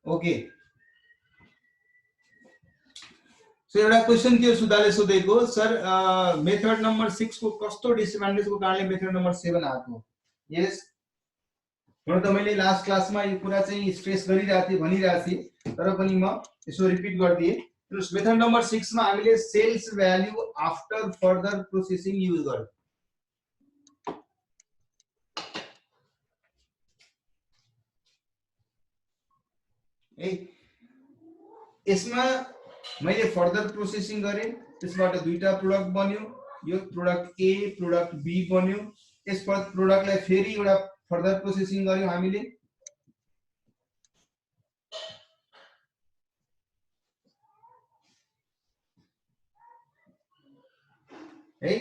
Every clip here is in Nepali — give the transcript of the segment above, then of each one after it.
ओके सो एउटा क्वेशन थियो सुधाले सोधेको सर मेथड नम्बर 6 को कस्तो डिसएडभान्टेज को कारणले मेथड नम्बर 7 आएको यस हुन त मैले लास्ट क्लासमा यो कुरा चाहिँ स्ट्रेस गरिरहेको थिएँ भनिरहेको थिएँ तर पनि म यसो रिपिट गर्दिए मेथड नम्बर 6 मा हामीले sales value after further processing use गर्यौं है यसमा मैले फर्दर प्रोसेसिङ गरे त्यसबाट दुईटा प्रोडक्ट बन्यो यो प्रोडक्ट ए प्रोडक्ट बी बन्यो यसपछि प्रोडक्टलाई फेरि एउटा फर्दर प्रोसेसिङ गर्यौं हामीले है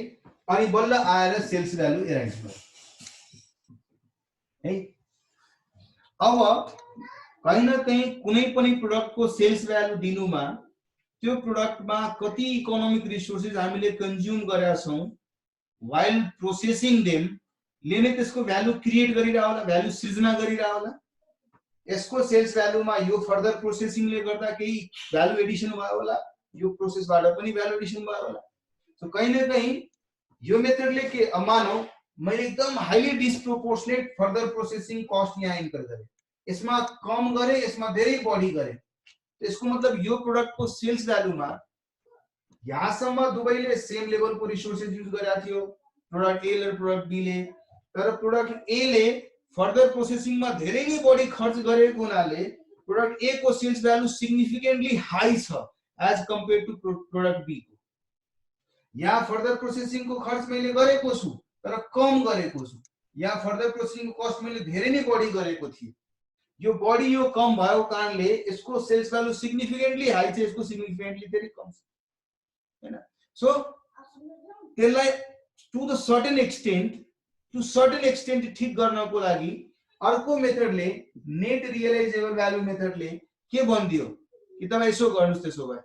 अनि बल्ल आएर सेल्स भ्यालु एराइज भयो है अब कहीं न कहीं कुनै पनि प्रोडक्टको सेल्स भ्यालु दिनुमा त्यो प्रोडक्टमा कति इकोनोमिक रिसोर्सेस हामीले कन्ज्युम गरेका छौं व्हाइल प्रोसेसिङ देम ले नै त्यसको भ्यालु क्रिएट गरिरा होला भ्यालु सृजना गरिरा होला यसको सेल्स भ्यालुमा यो फर्दर प्रोसेसिङले गर्दा केही भ्यालु एडिसन भयो होला यो प्रोसेसबाट पनि भ्यालु एडिसन भयो होला सो कहीं न कहीं यो मेथडले के मानौ मैले एकदम highly disproportionate further processing cost यहाँ इन्कर गरे यसमा कम गरे यसमा धेरै बढी गरे त्यसको मतलब यो प्रोडक्ट को सेल्स भ्यालुमा यहाँसम्म दुवैले सेम लेभलको रिसोर्सेस युज गरेका थियो प्रोडक्ट ए र प्रोडक्ट बी ले तर प्रोडक्ट ए ले फर्दर प्रोसेसिङमा धेरै नै बढी खर्च गरेको हुनाले प्रोडक्ट ए को सेल्स भ्यालु सिग्निफिकेन्टली हाई छ as compare to product B को यहाँ फर्दर प्रोसेसिङ को खर्च मैले गरेको छु तर कम गरेको छु यहाँ फर्दर प्रोसेसिङ को कस्ट मैले धेरै नै बढी गरेको थिए यो बढी यो कम भएको कारणले यसको सेल्स भ्यालु सिग्निफिकेन्टली हाई छ यसको सिग्निफिकेन्टली धेरै कम छ हैन सो त्यसलाई टु सर्टेन एक्सटेन्ट ठीक गर्नको लागि अर्को मेथडले नेट रियलाइजेबल भ्यालु मेथडले के भन्दियो कि तपाईं यसो गर्नुस् त्यसो भए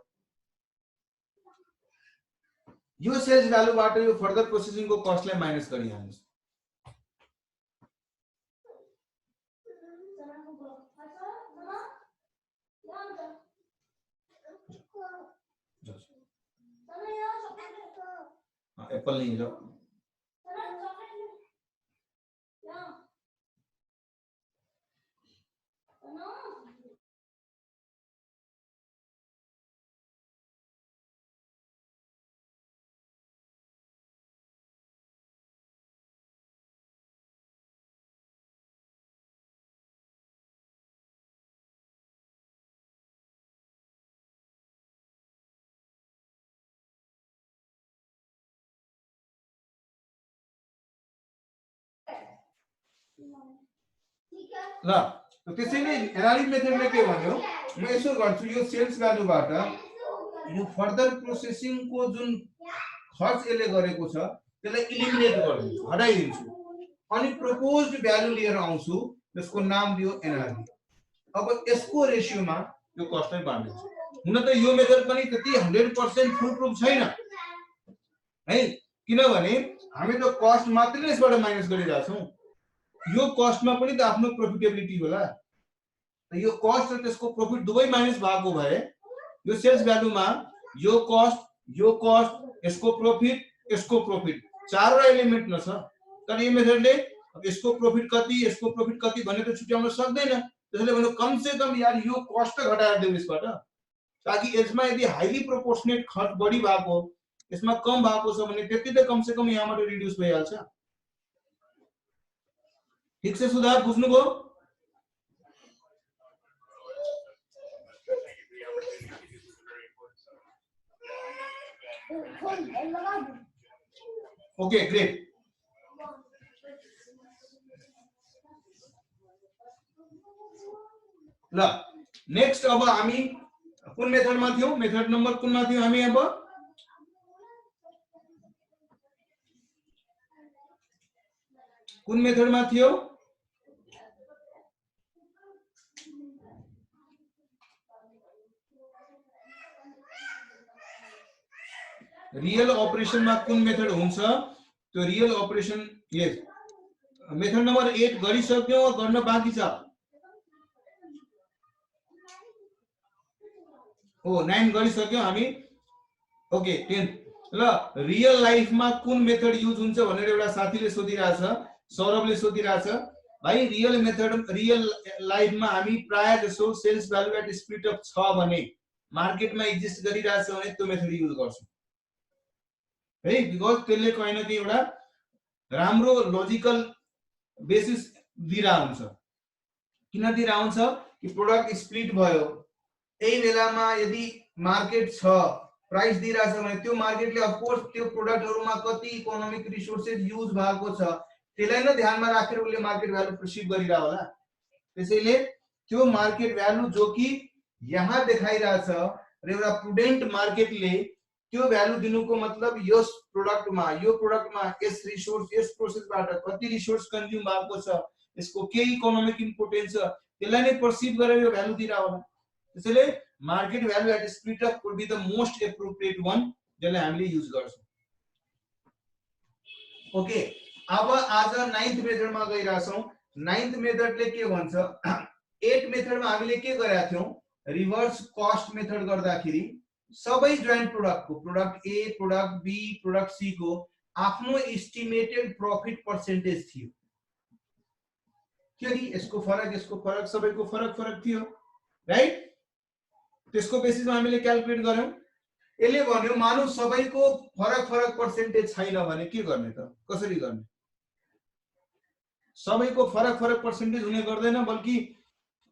यो सेल्स भ्यालुबाट यो फर्दर प्रोसेसिङ को कस्टलाई माइनस गरिहाल्नुस् एप्पल नहीं जाओ ल त्यसैले एनालिसिस मेथडले के भन्यो म यसो गर्छु यो सेल्स भ्यालुबाट यो फर्दर प्रोसेसिङ को जुन खर्च यसले गरेको छ त्यसलाई इलिमिनेट गर्दिन्छु हटाइदिन्छु अनि प्रपोज्ड भ्यालु लिएर आउँछु त्यसको नाम दियो एनआरबी अब यसको रेशियोमा यो कस्टलाई बाँड्दिन्छु हुन त यो मेथड पनि त्यति 100% फुल प्रुफ छैन है किनभने हामी त कस्ट मात्रै यसबाट माइनस गरिरहेका छौं यो कस्टमा पनि त आफ्नो प्रॉफिटेबिलिटी होला त यो कस्ट र त्यसको प्रॉफिट दुवै माइनस भएको भए यो सेल्स भ्यालुमा यो कस्ट यसको प्रॉफिट चारवटा एलिमेन्ट न छ तर यो मेथडले यसको प्रॉफिट कति भन्ने त छुट्याउन सक्दैन त्यसैले भन्नु कम से कम यार यो कस्ट घटाएर देऊ यसबाट ताकि यसमा यदि हाईली प्रोपोर्शनेट खर्च बढी भएको यसमा कम भएको छ भने त्यति त कम से कम यहाँबाट रिड्युस भइहाल्छ ठीक से सुधार बुझ्नुभयो ओके ग्रेट ल नेक्स्ट अब हामी कुन मेथडमा थियौ मेथड नम्बर कुनमा थियौ हामी अब कुन मेथडमा थियौ रियल ऑपरेशन में कुन मेथड हुन्छ त्यो रियल ऑपरेशन यस मेथड नंबर 8 गरिसक्यौ गर्न बाँकी छ हो 9 गरिसक्यौं हामी। ओके 10 ल रियल लाइफमा कुन मेथड युज हुन्छ भनेर एउटा साथीले सोधिरहेछ, सौरभले सोधिरहेछ। भाइ रियल लाइफमा हामी प्राय जसो sales value at split off छ भने मार्केटमा एक्जिस्ट गरिरहेछ भने त्यो मेथड युज गर्छौं है, बिकज त्यसले कहीं न कहीं एउटा राम्रो लजिकल बेसिस दिइरा हुन्छ। किन दिइरा हुन्छ कि प्रोडक्ट स्प्लिट भयो, यही बेलामा यदि मार्केट छ, प्राइस दिइराछ भने त्यो मार्केटले अफ कोर्स त्यो प्रोडक्टहरुमा कति इकोनोमिक रिसोर्सेस युज भएको छ त्यसलाई नै ध्यानमा राखेर उले मार्केट भ्यालु प्रिसिभ गरिरा होला। त्यसैले त्यो मार्केट भ्यालु जो कि यहाँ देखाइराछ र एउटा प्रुडेन्ट मार्केटले त्यो भ्यालु दिनुको मतलब यस प्रोडक्टमा यस रिसोर्स यस प्रोसेसबाट कति रिसोर्स कन्ज्युम भएको छ, यसको के इकोनोमिक इम्पोर्टेन्स छ, त्यसलाई नै पर्सिभ गरेर यो भ्यालु दिइरा होला। त्यसैले market value at split off would be the most appropriate one जसले हामीले युज गर्छौं। ओके अब आज 9th मेथडमा गइरा छौं। 9th मेथडले के भन्छ, 8 मेथडमा हामीले के गरेका थियौं, रिभर्स कस्ट मेथड गर्दाखेरि सबै जोइन्ट प्रोडक्टको product A, product B, product C को आफ्नो एस्टिमेटेड प्रॉफिट पर्सेन्टेज थियो। किनकि यसको फरक सबैको फरक थियो, राइट? त्यसको बेसिसमा हामीले क्याल्कुलेट गर्यौं। यसले भन्यो मानौ सबैको फरक पर्सेन्टेज छैन भने के गर्ने त, कसरी गर्ने? सबैको फरक पर्सेन्टेज हुने गर्दैन, बल्कि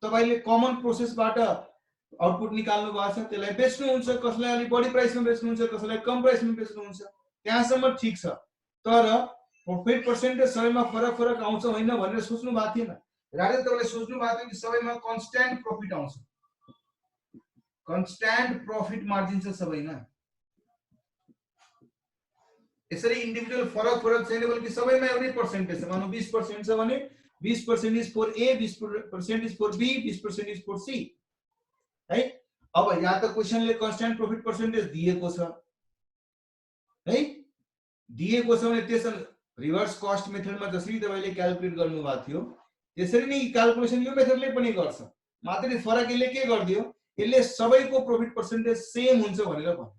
तपाईले कमन प्रोसेसबाट आउटपुट निकाल्नु भएको छ, त्यसलाई बेच्नु हुन्छ, कसैलाई अलि बढी प्राइसमा बेच्नु हुन्छ, कसैलाई कम प्राइसमा बेच्नु हुन्छ, त्यहाँसम्म ठीक छ। तर प्रॉफिट पर्सेन्टेज सबैमा फरक आउँछ होइन भनेर सोच्नु भएको थिएन। रादर तपाईले सोच्नु भएको थियो कि सबैमा कन्स्ट्यान्ट प्रॉफिट आउँछ, कन्स्ट्यान्ट प्रॉफिट मार्जिन छ सबैमा। यसरी इन्डिभिजुअल फरक छैन, बल्कि सबैमा एउटै पर्सेन्टेज छ। मानौ 20% छ भने 20% is for A, 20% is for B, 20% is for C, है? अब यहाँ त क्वेशनले कन्स्ट्यान्ट प्रॉफिट पर्सेन्टेज दिएको छ है, दिएको छ भने त्यसले रिभर्स कस्ट मेथडमा जसरी तपाईले क्याल्कुलेट गर्नु भएको थियो त्यसरी नै क्याल्कुलेसन यो मेथडले पनि गर्छ। मात्रै फरक यसले के गर्दियो, यसले सबैको प्रॉफिट पर्सेन्टेज सेम हुन्छ भनेर भन्यो।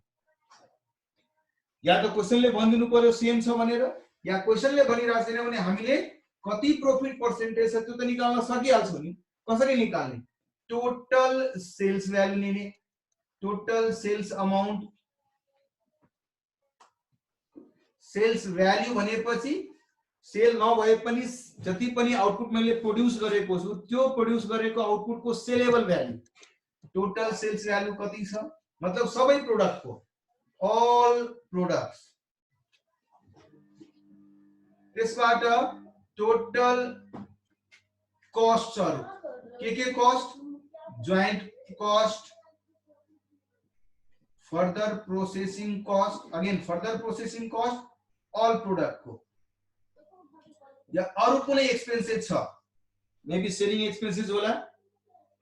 या त क्वेशनले भनिदिनु पर्यो सेम छ भनेर, या क्वेशनले भनिरा छैन भने हामीले कति प्रॉफिट पर्सेन्टेज छ त्यो त निकाल्न सकिहाल्छौं नि। कसरी निकाल्ने? टोटल सेल्स भ्यालु लिने, total sales amount, sales value भनेपछि सेल नभए पनि जति पनि आउटपुट मैले प्रोड्युस गरेको छु त्यो प्रोड्युस गरेको आउटपुटको saleable value, total sales value कति छ मतलब सबै प्रोडक्टको, all products। त्यसबाट टोटल कस्टहरु के cost, joint cost, further processing cost, again further processing cost all product को, या अरु कुनै एक्सपेन्सेस छ, मेबी सेलिङ एक्सपेन्सेस होला,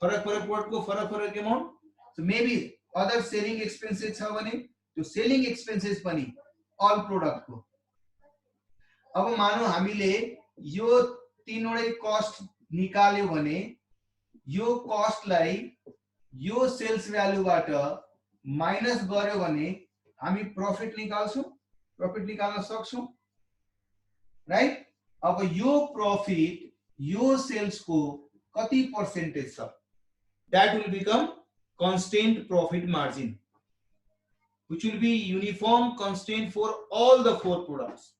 फरक प्रोडक्ट को फरक amount, so maybe other selling expenses छ भने त्यो सेलिङ एक्सपेन्सेस पनि अल प्रोडक्ट को। अब मानौ हामीले यो तीनवटै कस्ट निकाल्यो भने यो कस्टलाई यो सेल्स भ्यालुबाट माइनस गर्यो भने हामी प्रॉफिट निकाल्छौं, प्रॉफिट निकाल्न सक्छौं, राइट? अब यो प्रॉफिट यो सेल्स को कति पर्सेन्टेज छ, that will become constant profit margin, which will be uniform constant for all the 4 products।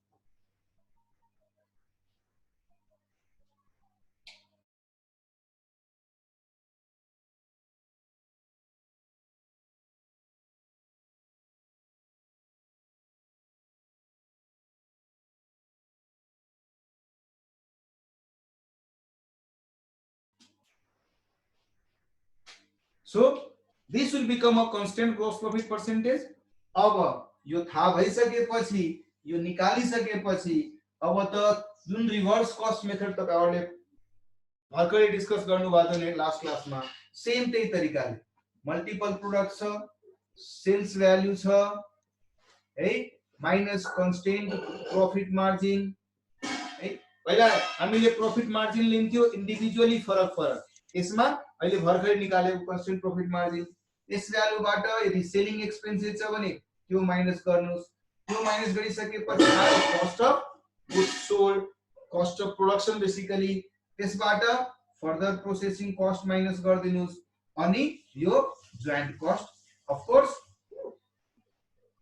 So this will become a constant gross profit percentage। अब यो थाहा भइसकेपछि, यो निकालिसकेपछि अब त जुन रिभर्स कस्ट मेथड तपाईहरुले भर्खरै डिस्कस गर्नु भएको थियो लास्ट क्लासमा, सेम त्यही तरिकाले मल्टिपल प्रोडक्ट छ, सेल्स भ्यालु छ है, माइनस कन्स्टेन्ट प्रॉफिट मार्जिन है। पहिला हामीले प्रॉफिट मार्जिन लिन्थ्यो इन्डिभिजुअली फरक, यसमा अहिले भर्खरै निकालेको कन्स्टेन्ट प्रॉफिट मार्जिन, यस भ्यालुबाट यदि सेलिङ एक्सपेन्सेस छ भने त्यो माइनस गर्नुस्, त्यो माइनस गरिसकेपछि आयो cost of goods sold, cost of production basically, त्यसबाट फर्दर प्रोसेसिङ कस्ट माइनस गरिदिनुस् अनि यो जोइन्ट कस्ट। अफ कोर्स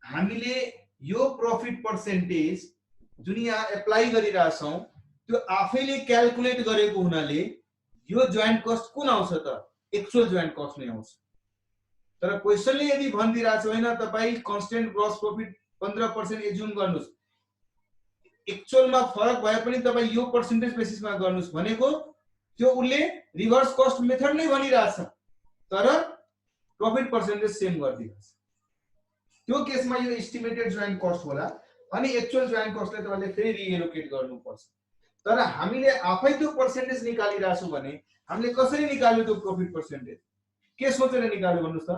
हामीले यो प्रॉफिट पर्सेन्टेज जुन यहाँ एप्लाई गरिरहेछौं त्यो आफैले क्याल्कुलेट गरेको हुनाले यो जोइन्ट कस्ट कुन आउँछ त एक्चुअल जोइन्ट कस्ट नै आउँछ। तर क्वेशनले यदि भनिदिरहेछ हैन तपाई कन्स्टेन्ट ग्रोस प्रॉफिट 15% एज्युम गर्नुस्, एक्चुअलमा फरक भए पनि तपाई यो पर्सेन्टेज बेसिसमा गर्नुस् भनेको त्यो उले रिभर्स कस्ट मेथड नै भनिरहेछ तर प्रॉफिट पर्सेन्टेज सेम गरिदिन्छ। त्यो केसमा यो एस्टिमेटेड जोइन्ट कस्ट होला अनि एक्चुअल जोइन्ट कस्टलाई तपाईले फेरि रिएलोकेट गर्नुपर्छ। तर हामीले आफै त्यो पर्सेन्टेज निकालिराछौं भने हामीले कसरी निकाल्यो त्यो प्रॉफिट पर्सेन्टेज के सोचेर निकाल्यो भन्नुस् त?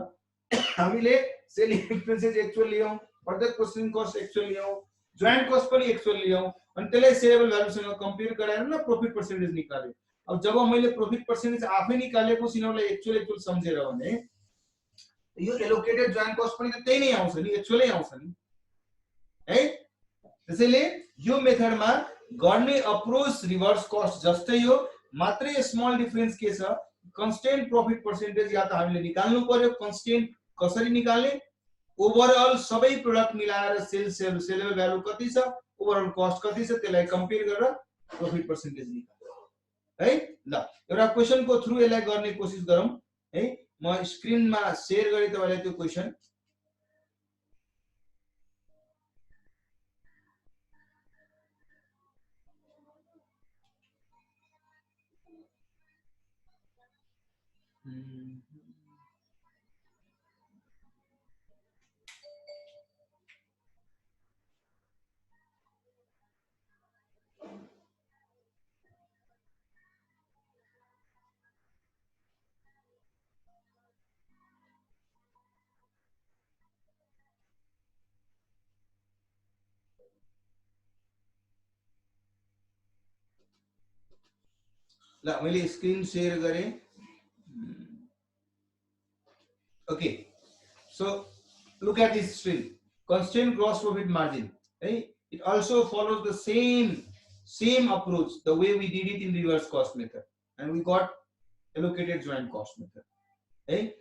हामीले सेलिङ एक्सपेन्सेस एक्चुअल लियौं, फर्दर प्रोसेसिङ कस्ट एक्चुअल लियौं, जोइन्ट कस्ट पनि एक्चुअल लियौं अनि त्यसलाई सेलेबल भ्यालुसँग कम्पेयर गराएर न प्रॉफिट पर्सेन्टेज निकाल्यो। अब जब मैले प्रॉफिट पर्सेन्टेज आफै निकालेको सिनोलाई एक्चुअल सम्झेर भने यो एलोकेटेड जोइन्ट कस्ट पनि त्यही नै आउँछ नि, एक्चुअलै आउँछ नि है। त्यसैले यो मेथडमा गर्ने अप्रोच रिभर्स कस्ट जस्तै हो, मात्रै स्मल डिफरेन्स के छ कन्स्टेन्ट प्रॉफिट पर्सेन्टेज या त हामीले निकाल्नु पर्यो। कन्स्टेन्ट कसरी निकाल्ने? ओभरअल सबै प्रोडक्ट मिलाएर सेलेबल भ्यालु कति छ, ओभरअल कस्ट कति छ त्यसलाई कम्पेयर गरेर प्रॉफिट पर्सेन्टेज निकाल्नु है। ल एउटा क्वेशनको थ्रु यसलाई गर्ने कोसिस गरौँ है। म स्क्रिनमा शेयर गरे तपाईलाई त्यो क्वेशन। ल मैले स्क्रिन शेयर गरे। Okay, so look at this string constant gross profit margin, right? It also follows the same approach the way we did it in reverse cost method and we got allocated joint cost method, right?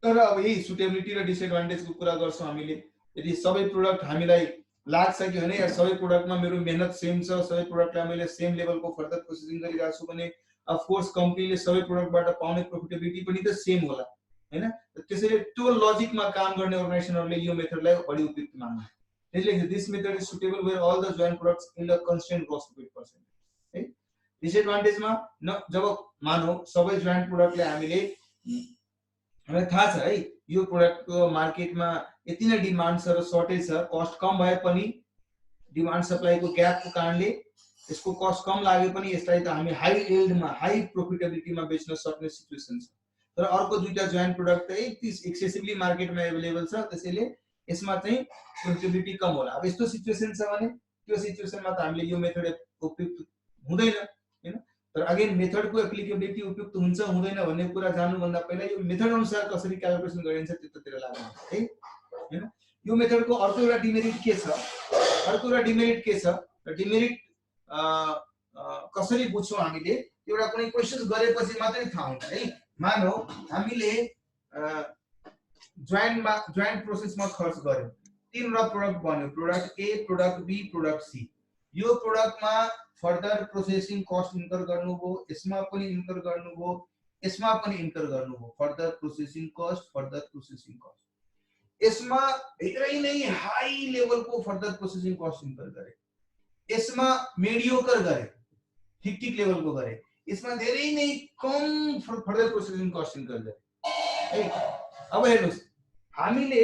तर अब यही सुटेबिलिटी र डिसएडभान्टेज को कुरा गर्छौं हामीले। यदि सबै प्रोडक्ट हामीलाई लाग्छ कि हैन यार सबै प्रोडक्टमा मेरो मेहनत सेम छ, सबै प्रोडक्टलाई मैले सेम लेभलको फर्दर प्रोसेसिङ गरिरहेको छु भने अफ कोर्स कम्पनीले सबै प्रोडक्टबाट पाउने प्रॉफिटेबिलिटी पनि त सेम होला हैन। त्यसैले त्यो लजिकमा काम गर्ने अर्गनाइजेसनहरुले यो मेथडलाई बढी उपयुक्त मान्नु। त्यसैले this method is suitable where all the joint products in the constant gross profit percentage है। डिसएडभान्टेजमा जब मानौ सबै जोइन्ट प्रोडक्टले हामीलाई थाहा छ है यो प्रोडक्टको मार्केटमा यति नै डिमान्ड छ र सर्टेज छ, कस्ट कम भए पनि डिमान्ड सप्लाईको ग्यापको कारणले यसको कस्ट कम लागे पनि यसलाई त हामी हाई यील्डमा हाई प्रॉफिटेबिलिटीमा बेच्न सक्ने सिचुएसन छ। तर अर्को दुईटा जोइन्ट प्रोडक्ट चाहिँ एक्सेसिभली मार्केटमा अवेलेबल छ, त्यसैले यसमा चाहिँ प्रॉफिटेबिलिटी कम होला। अब यस्तो सिचुएसन छ भने त्यो सिचुएसनमा त हामीले यो मेथड उपयुक्त हुँदैन हैन। तर अगेन मेथडको एप्लिकेबिलिटी उपयुक्त हुन्छ हुँदैन भन्ने कुरा जान्नु भन्दा पहिला यो मेथड अनुसार कसरी क्याल्कुलेसन गरिन्छ त्यतातिर लाग्नु है हैन। यो मेथडको अर्को एउटा डिमेरिट के छ? अर्को एउटा डिमेरिट के छ? डिमेरिट कसरी बुझ्छौं हामीले? एउटा कुनै क्वेशन्स गरेपछि मात्रै थाहा हुन्छ है। मानौ हामीले जोइन्ट प्रोसेसमा खर्च गर्यौं, तीनवटा प्रोडक्ट बन्यो, product A, product B, product C. यो प्रोडक्टमा फर्दर प्रोसेसिङ कस्ट इन्कर गर्नुभयो, यसमा पनि इन्कर गर्नुभयो, यसमा पनि इन्कर गर्नुभयो, further processing cost, further processing cost. यसमा धेरै नै हाई लेभलको फर्दर प्रोसेसिङ कस्ट इन्कर गरे, यसमा मिडियोकर गरे, ठीक लेभलको गरे, यसमा धेरै नै कम फर्दर प्रोसेसिङ कस्ट इन्कर गरे है। अब हेर्नुस् हामीले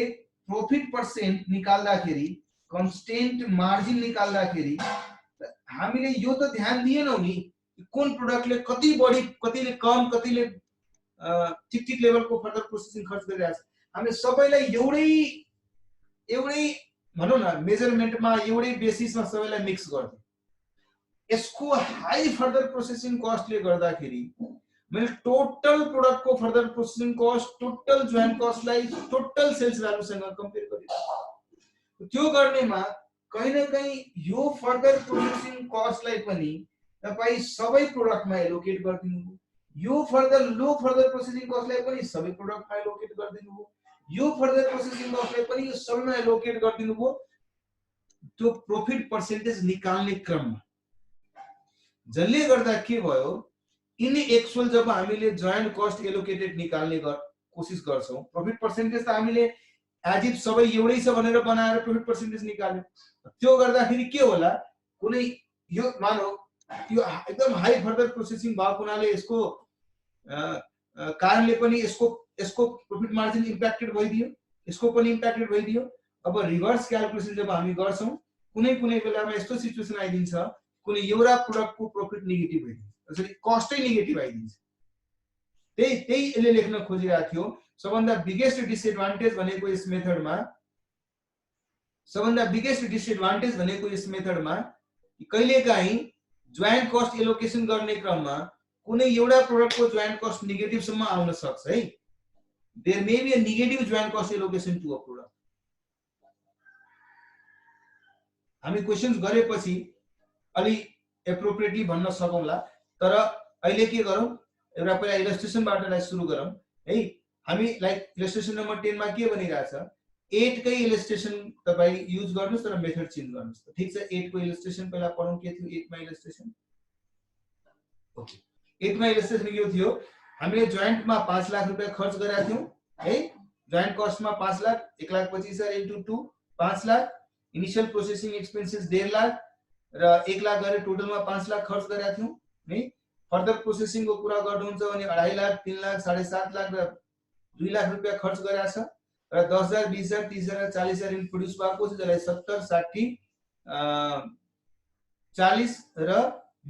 प्रॉफिट पर्सेन्ट निकाल्दाखेरि कन्स्टेन्ट मार्जिन निकाल्दाखेरि हामीले यो त ध्यान दिएनौ नि कुन प्रोडक्टले कति बढी कतिले कम कतिले ठीक लेभलको फर्दर प्रोसेसिङ खर्च गरिरहेछ। हामीले सबैलाई एउटै भनौं न मेजरमेन्टमा एउटै बेसिसमा सबैलाई मिक्स गर्दियौ। यसको हाई फर्दर प्रोसेसिङ कस्टले गर्दाखेरि मैले टोटल प्रोडक्ट को further processing cost, total joint cost लाई टोटल सेल्स भ्यालु सँग कम्पेयर गरिरहेको। त्यो गर्नेमा कहीं न कहीं यो फर्दर प्रोसेसिङ कस्ट लाई पनि तपाई सबै प्रोडक्टमा एलोकेट गर्दिनु, यो फर्दर लो फर्दर प्रोसेसिङ कस्ट लाई पनि सबै प्रोडक्टमा एलोकेट गर्दिनु, यो फर्दर प्रोसेसिङ कस्ट लाई पनि यो सबैमा एलोकेट गर्दिनु भो। त्यो प्रॉफिट पर्सेन्टेज निकाल्ने क्रममा जसले गर्दा के भयो, इन एक्चुअल जब हामीले जोइन्ट कस्ट एलोकेटेड निकाल्ने कोसिस गर्छौं, प्रॉफिट पर्सेन्टेज त हामीले एज इफ सबै एउटै छ भनेर बनाएर प्रॉफिट पर्सेन्टेज निकाल्यो। त्यो गर्दाखेरि के होला, कुनै यो मानौ यो एकदम हाई फर्दर प्रोसेसिङ भएको हुनाले यसको कारणले पनि यसको प्रॉफिट मार्जिन इम्प्याक्टेड भइदियो, यसको पनि इम्प्याक्टेड भइदियो। अब रिभर्स क्याल्कुलेसन जब हामी गर्छौं, कुनै कुनै बेलामा यस्तो सिचुएसन आइदिन्छ, कुनै एउटा प्रोडक्टको प्रॉफिट नेगेटिभ भइदिन्छ, त्यसरी कस्टै नेगेटिभ आइदिन्छ। त्यही यसले लेख्न खोजिरहेको थियो। सबभन्दा बिगेस्ट डिसएडभान्टेज भनेको यस मेथडमा, सबभन्दा बिगेस्ट डिसएडभान्टेज भनेको यस मेथडमा कहिलेकाहीँ जोइन्ट कस्ट एलोकेसन गर्ने क्रममा कुनै एउटा प्रोडक्टको जोइन्ट कस्ट नेगेटिभ सम्म आउन सक्छ है। There may be a negative joint cost allocation to a product. हामी क्वेशन्स गरेपछि अलि एप्रोप्रिएटली भन्न सकौंला, तर अहिले के गरौं, एउटा पहिला इलस्ट्रेसनबाटलाई सुरु गरौं है। हामी लाइक इलस्ट्रेसन नम्बर 10 मा के भनिरहेछ, 8 कै इलस्ट्रेसन तपाई युज गर्नुस् तर मेथड चेन्ज गर्नुस्। ठीक छ, 8 को इलस्ट्रेसन पहिला पढौं। के थियो 8 मा इलस्ट्रेसन? ओके, 8 मा इलस्ट्रेसन यो थियो, हामीले जोइन्ट मा 5 लाख रुपैयाँ खर्च गरेका थियौ है। जोइन्ट कस्ट मा 5 lakh, 1,25,000 into 2 5 lakh, initial processing expenses 1.5 lakh र 1 लाख गरेर टोटलमा 5 लाख खर्च गरेका थियौ है। फर्दर प्रोसेसिङ को कुरा गर्नुहुन्छ भने 2.5 लाख, 3 लाख, 7.5 लाख र 2 लाख रुपैयाँ खर्च गरेका छ र 10,000, 20,000, 30,000, 40,000 इन प्रोड्युस भएको छ, जसलाई 70, 60, 40 र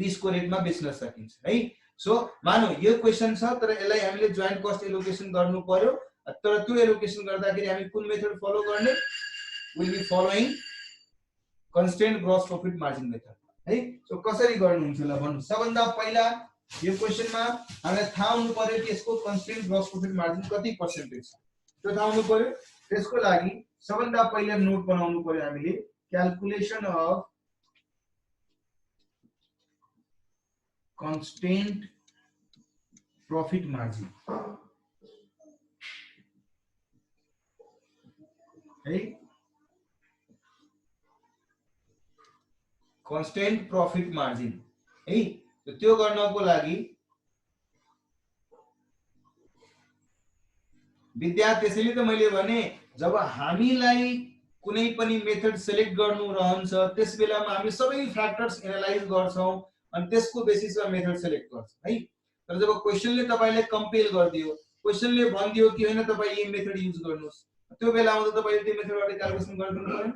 20 को रेटमा बेच्न सकिन्छ है। सो मानौ यो क्वेशन छ, तर यसलाई हामीले जोइन्ट कस्ट एलोकेसन गर्नु पर्यो। तर त्यो एलोकेसन गर्दाखेरि हामी कुन मेथड फलो गर्ने? Will be following constant gross profit margin method है। सो कसरी गर्नुहुन्छ ल भन्नु। सबभन्दा पहिला यो क्वेशनमा हामीलाई थाहा हुनु पर्यो कि यसको कन्स्टेन्ट ग्रोस प्रॉफिट मार्जिन कति पर्सेन्टेज छ, त्यो थाहा हुनु पर्यो। त्यसको लागि सबभन्दा पहिला नोट बनाउनु पर्यो हामीले, calculation of constant profit margin है। कन्स्टेन्ट प्रॉफिट मार्जिन है। त्यो गर्नको लागि विद्यार्थी, त्यसैले त मैले भने जब हामीलाई कुनै पनि मेथड सिलेक्ट गर्नु रहन्छ त्यस बेलामा हामी सबै फ्याक्टर्स एनालाइज गर्छौं अनि त्यसको बेसिसमा मेथड सिलेक्ट गर्छौं है। तर जब क्वेशनले तपाईलाई कम्पेल गर्दियो, क्वेशनले भन्दियो कि हैन तपाई यो मेथड युज गर्नुस्, त्यो बेलामा त तपाईले त्यो मेथडबाट क्याल्कुलेसन गर्दिनु पर्दैन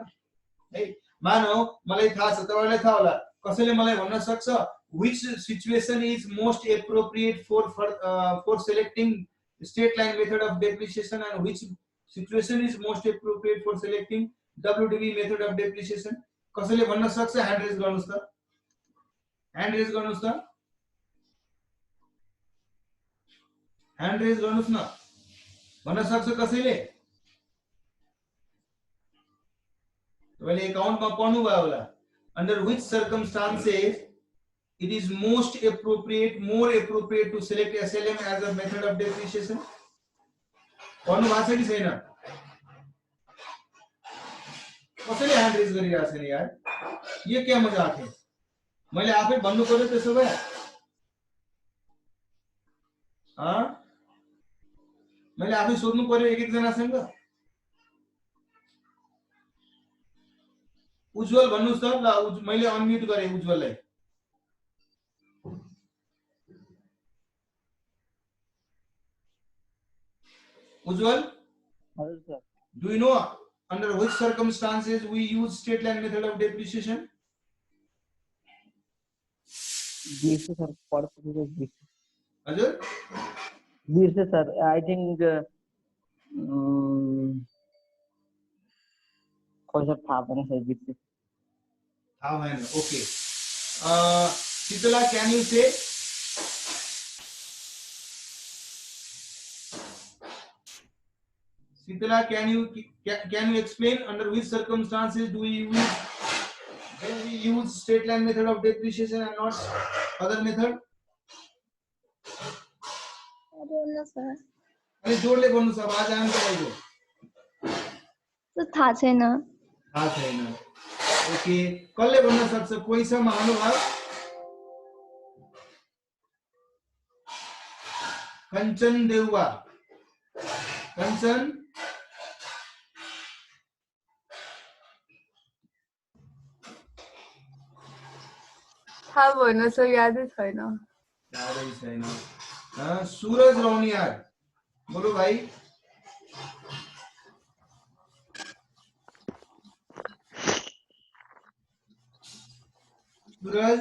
है। मानौ मलाई थाहा छ, तपाईलाई थाहा होला, कसैले मलाई भन्न सक्छ which situation is most appropriate for selecting straight line method of depreciation and which situation is most appropriate for selecting WDV method of depreciation? कसैले भन्न सक्छ? ह्यान्ड रेज गर्नुस् त, ह्यान्ड रेज गर्नुस् त, ह्यान्ड रेज गर्नुस् न, भन्न सक्छ कसैले? तपाईँले एकाउन्टमा पढ्नु भयो होला, under which circumstances it is most appropriate, more appropriate to select SLM as a method of depreciation? पढ्नु भएको छ कि छैन? कसैले ह्यान्ड रेज गरिरहेको छैन यार, यो क्या मजाक है? मैले आफै भन्नु पर्यो त्यसो भए? मैले आफै सोध्नु पर्यो एक जनासँग? उज्जवल भन्नुस् त ल, मैले अनम्युट गरे उज्जवललाई। उज्जवल, हजुर sir, do you know under which circumstances we use straight line method of depreciation? बिर्से सर, पढ्छु बिर्से। हजुर बिर्से सर, आई थिंक खोइ सर, थाहा भएन सर, बिर्से। थाहा भएन, okay. Shitala, can you say? Sitala, can you explain under which circumstances do we use when we use straight line method of depreciation and not other method? I don't know, sir. अनि जोडले भन्नुस् आवाज आउनु तपाईको So थाहा छैन. थाहा छैन. ओके, कसले भन्न सक्छ? कोही छ महानुभाव? कंचन देउवा. कंचन थाहा भएन सर, यादै छैन. यादै छैन. सूरज रौनियार, बोलो भाई. सूरज,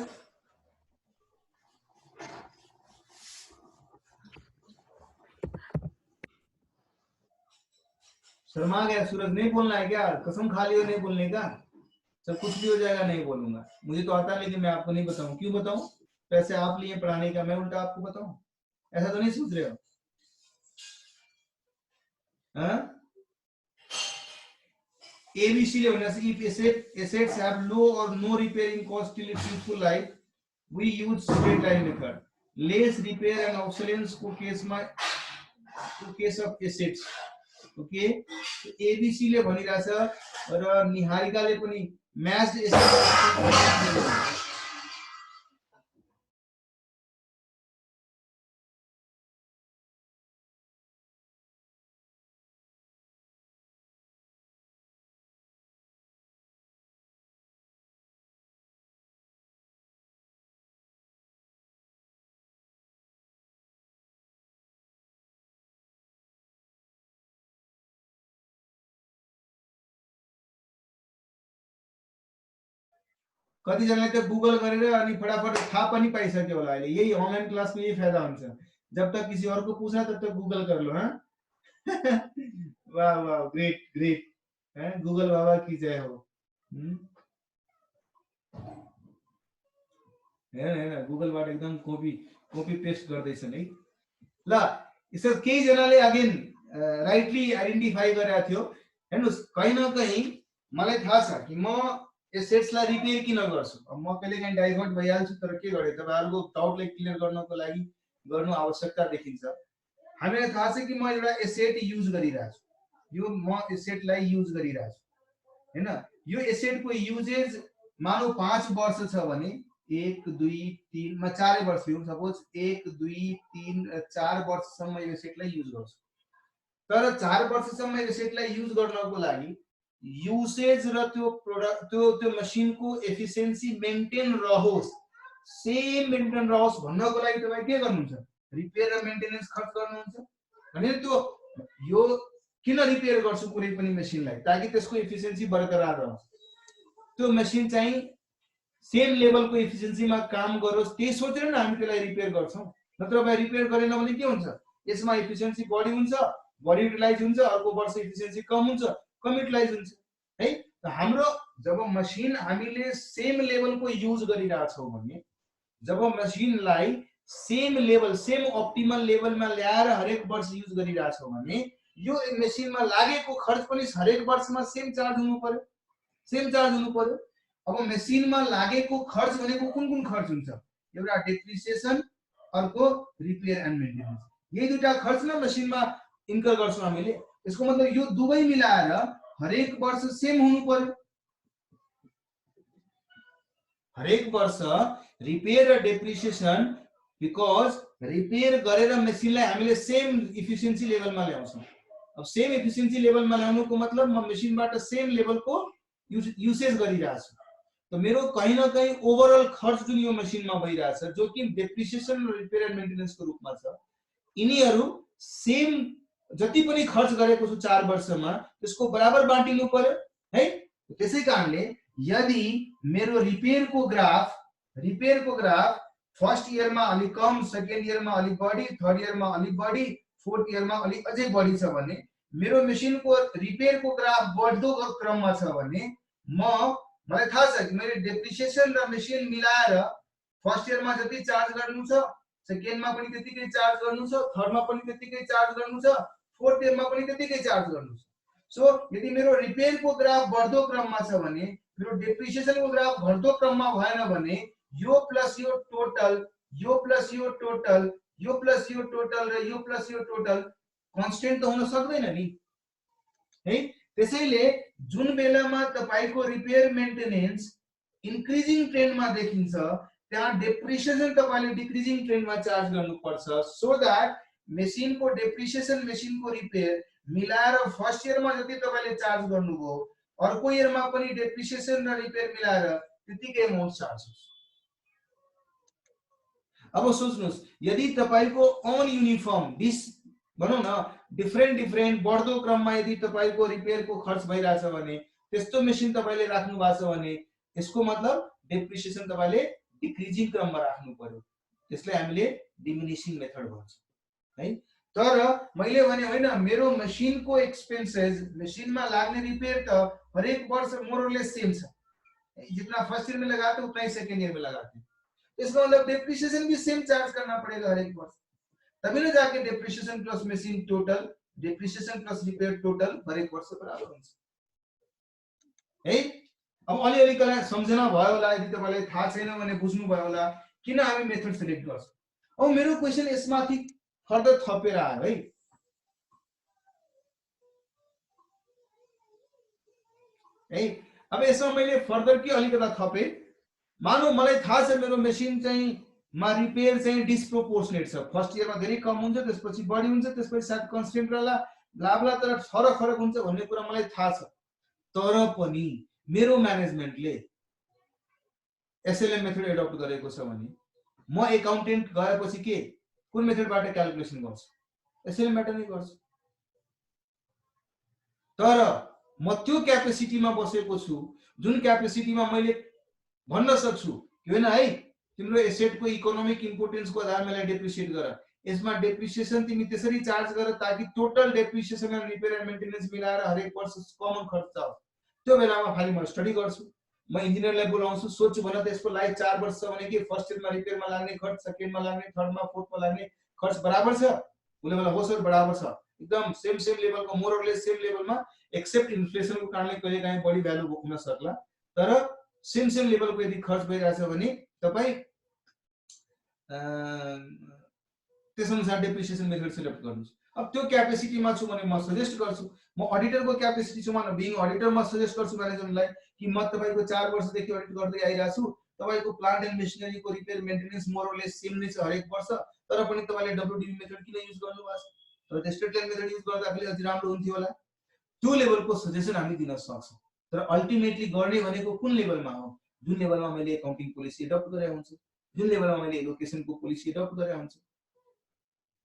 शर्मा गया सूरज. नहीं बोलना है क्या? कसम खा लियो नहीं बोलने का? सब कुछ भी हो जाएगा, नहीं बोलूंगा. मुझे तो आता है लेकिन मैं आपको नहीं बताऊं. क्यों बताऊं? पैसे आप लिए पढ़ाने का, मैं उल्टा आपको बताऊं? ऐसा तो नहीं सोच रहे हो? ABC ले होना चाहिए. If assets have low or no repairing cost till its useful life, we use straight line method. Less repair and obsolescence को case of assets. ओके, तो ABC ले भनिरहेछ र निहारिकाले पनि matched assets. कति जनाले त गुगल गरेर अनि फटाफट थाहा पनि पाइसक्यो होला. अहिले यही अनलाइन क्लासको यही फाइदा हुन्छ. जब तक किसी और को पूछना तब तक गूगल कर लो. हाँ वाह वाह, ग्रेट ग्रेट. गूगल बाबा की जय हो. हैन गूगलबाट एकदम कपी पेस्ट गर्दैछ है. ल यसो केही जनाले अगेन राइटली आइडेन्टिफाई गरेको थियो. हेर्नुस्, कहीं न कहीं मलाई थाहा छ कि म एसेट्सलाई रिपेयर किन गर्छु. अब म कहिलेकाहीँ डाइभर्ट भइहाल्छु, तर के गरे तपाईहरुको डाउटलाई क्लियर गर्नको लागि गर्नु आवश्यकता देखिन्छ. हामीलाई थाहा छ कि म एउटा एसेट युज गरिरहेको छु. यो म एसेटलाई युज गरिरहेको छु हैन. यो एसेटको युजेज मानौ 5 वर्ष छ भने 1 2 3 म 4 वर्ष लिउँ. सपोज 1 2 3 4 वर्षसम्म यो एसेटलाई युज गर्छु. तर 4 वर्षसम्म एसेटलाई युज गर्नको लागि युसेज र त्यो प्रोडक्ट त्यो मसिनको एफिसिएन्सी मेन्टेन रहोस्, सेम मेन्टेन रहोस् भन्नको लागि तपाई के गर्नुहुन्छ? रिपेयर र मेन्टेनेन्स खर्च गर्नुहुन्छ. भने त्यो यो किन रिपेयर गर्छु कुनै पनि मसिनलाई? ताकि त्यसको एफिसिएन्सी बरकरार रहोस्. त्यो मसिन चाहिँ सेम लेभलको एफिसिएन्सीमा काम गरोस्, त्यही सोचेर न हामी त्यसलाई रिपेयर गर्छौं. नत्र भए रिपेयर गरेन भने के हुन्छ? यसमा एफिसिएन्सी बढी हुन्छ, बढी युटिलाइज हुन्छ, अर्को वर्ष एफिसिएन्सी कम हुन्छ, कम युटिलाइज हुन्छ है. त हाम्रो जब मसिन हामीले सेम लेभलको युज गरिरहेका छौं भने, जब मसिनलाई सेम लेभल सेम अप्टिमल लेभलमा ल्याएर हरेक वर्ष युज गरिरहेका छौं भने यो मसिनमा लागेको खर्च पनि हरेक वर्षमा सेम चार्ज हुनु पर्यो, सेम चार्ज हुनु पर्यो. अब मसिनमा लागेको खर्च भनेको कुन कुन खर्च हुन्छ? एउटा डेप्रिसिएसन, अर्को रिपेयर एन्ड मेन्टेनेन्स. यही दुईटा खर्च न मसिनमा इन्कर गर्छौं हामीले. यसको मतलब यो दुवै मिलाएर हरेक वर्ष सेम हुनु पर्यो. हरेक वर्ष रिपेयर र डेप्रिसिएसन, बिकज रिपेयर गरेर मसिनलाई हामीले सेम एफिसिएन्सी लेभलमा ल्याउँछौं. अब सेम एफिसिएन्सी लेभलमा ल्याउनुको मतलब म मसिनबाट सेम लेभलको युसेज गरिरहेको छु. त मेरो कहीं न कहीं ओभरअल खर्च जुन यो मसिनमा भइरहेछ, जो कि डेप्रिसिएसन र रिपेयर एन्ड मेन्टेनेन्सको रूपमा छ, यिनीहरू सेम जति पनि खर्च गरेको छु 4 वर्षमा त्यसको बराबर बाँटिनु पर्यो है. त्यसै कारणले यदि मेरो रिपेयरको ग्राफ फर्स्ट इयरमा अलि कम, सेकेन्ड इयरमा अलि बढी, थर्ड इयरमा अलि बढी, फोर्थ इयरमा अलि अझै बढी छ भने, मेरो मसिनको रिपेयरको ग्राफ बढ्दो क्रममा छ भने मलाई थाहा छ कि मैले डेप्रिसिएसन र मसिन मिलाएर फर्स्ट इयरमा जति चार्ज गर्नु छ, सेकेन्डमा पनि त्यतिकै चार्ज गर्नु छ, थर्डमा पनि त्यतिकै चार्ज गर्नु छ, फोर्थ इयरमा पनि त्यतिकै चार्ज गर्नुस्। सो यदि मेरो रिपेयर को ग्राफ बढ्दो क्रममा छ भने मेरो डेप्रिसिएसन को ग्राफ घट्दो क्रममा भएन भने यो प्लस यो टोटल, यो प्लस यो टोटल, यो प्लस यो टोटल र यो प्लस यो टोटल कन्स्टेन्ट त हुन सक्दैन नि है। त्यसैले जुन बेलामा तपाईको रिपेयर मेन्टेनेन्स इन्क्रिजिङ ट्रेन्डमा देखिन्छ त्यहाँ डेप्रिसिएसन तपाईले डिक्रिजिङ ट्रेन्डमा चार्ज गर्नुपर्छ, सो दैट मेसिनको डेप्रिसिएसन मेसिनको रिपेयर मिलाएर फर्स्ट इयरमा जति तपाईले चार्ज गर्नुभयो अर्को इयरमा पनि डेप्रिसिएसन र रिपेयर मिलाएर त्यतिकै अमाउन्ट चार्ज होस्। अब सोच्नुस् यदि तपाईको अन युनिफर्म भनौं न डिफरेन्ट बढ्दो क्रममा यदि तपाईको रिपेयरको खर्च भइराछ भने त्यस्तो मेसिन तपाईले राख्नु भएको छ भने यसको मतलब डेप्रिसिएसन तपाईले डिक्रिजिङ क्रममा राख्नु पर्यो। त्यसलाई हामीले डिमिनिशिङ मेथड भन्छौं है। तर मैले भने होइन मेरो मेसिनको एक्सपेन्सेस मेसिनमा लाग्ने रिपेयर त हरेक वर्ष मोर और लेस सेम छ, जितना फर्स्ट ईयर में लगाते उतना ही सेकेंड ईयर में लगाते, इसका मतलब डेप्रिसिएशन भी सेम चार्ज करना पड़ेगा हर एक वर्ष, तभी ना जाके depreciation plus machine total depreciation plus repair total हर एक वर्ष बराबर हुन्छ है। अब अलिअलि कला सम्झना भयो होला, यदि तपाईलाई थाहा छैन भने बुझ्नु भयो होला किन हामी मेथड सिलेक्ट गर्छौं। अब मेरो क्वेशन यसमाथि फर्दर थपेर आयो है। अब यसमा मैले फर्दर के अलिकता थपे, मानौ मलाई थाहा छ मेरो मेसिन चाहिँ मा रिपेयर चाहिँ डिस्प्रोपोर्सनेट छ, फर्स्ट इयरमा धेरै कम हुन्छ त्यसपछि बढी हुन्छ त्यसपछि साथ कन्स्टेन्ट रहला लाभला तर फरक हुन्छ भन्ने कुरा मलाई थाहा छ। तर पनि मेरो म्यानेजमेन्टले एसएलएम मेथड एडप्ट गरेको छ भने म एकाउन्टेन्ट गएपछि के कुन मेथडबाट क्याल्कुलेसन गर्छु, एसएलएमबाट नै गर्छु। तर म त्यो क्यापेसिटीमा बसेको छु जुन क्यापेसिटीमा मैले भन्न सक्छु हैन है तिम्रो एसेटको इकोनोमिक इम्पोर्टेन्सको आधारमा यसलाई डेप्रिसिएट गर, यसमा डेप्रिसिएसन तिमी त्यसरी चार्ज गर ताकि टोटल डेप्रिसिएसन र रिपेयर एन्ड मेन्टेनेन्स मिलाएर हरेक वर्ष कमन खर्च आओस्। त्यो बेलामा खाली म स्टडी गर्छु, म इन्जिनियरलाई बोलाउँछु, सोध्छु भन त्यसको लाइफ 4 वर्ष छ भने के फर्स्ट इयरमा रिपेयरमा लाग्ने खर्च, सेकेन्डमा लाग्ने, थर्डमा फोर्थमा लाग्ने खर्च बराबर छ? उले मलाई हो सर बराबर छ, एकदम सेम लेभलको मोर और लेस सेम लेभलमा, एक्सेप्ट इन्फ्लेसनको कारणले कहिले काहीँ बढी भ्यालु हुन सक्ला, तर सेम लेभलको यदि खर्च भइरहेछ भने तपाई त्यसअनुसार डेप्रिसिएसन मेथड सिलेक्ट गर्नुस्। अब त्यो क्यापेसिटीमा छु भने म सजेस्ट गर्छु, म अडिटरको क्यापेसिटी छु भने बिइङ अडिटर म सजेस्ट गर्छु म्यानेजरलाई कि म तपाईको 4 वर्षदेखि अडिट गर्दै आइराछु, तपाईको प्लान्ट एन्ड मेसिनरीको रिपेयर मेन्टेनेन्स मोर और लेस सेम नै छ हरेक वर्ष, तर पनि तपाईले डब्ल्युडीबी मेथड किन युज गर्नुभएको छ, तर स्ट्रेट लाइन मेथड युज गर्दाखेरि अझै राम्रो हुन्थ्यो होला। त्यो लेभलको सजेसन हामी दिन सक्छौं, तर अल्टिमेटली गर्ने भनेको कुन लेभलमा हो, जुन लेभलमा मैले एकाउन्टिङ पोलिसी एडप्ट गरे हुन्छ, जुन लेभलमा मैले एलोकेसनको पोलिसी एडप्ट गरे हुन्छ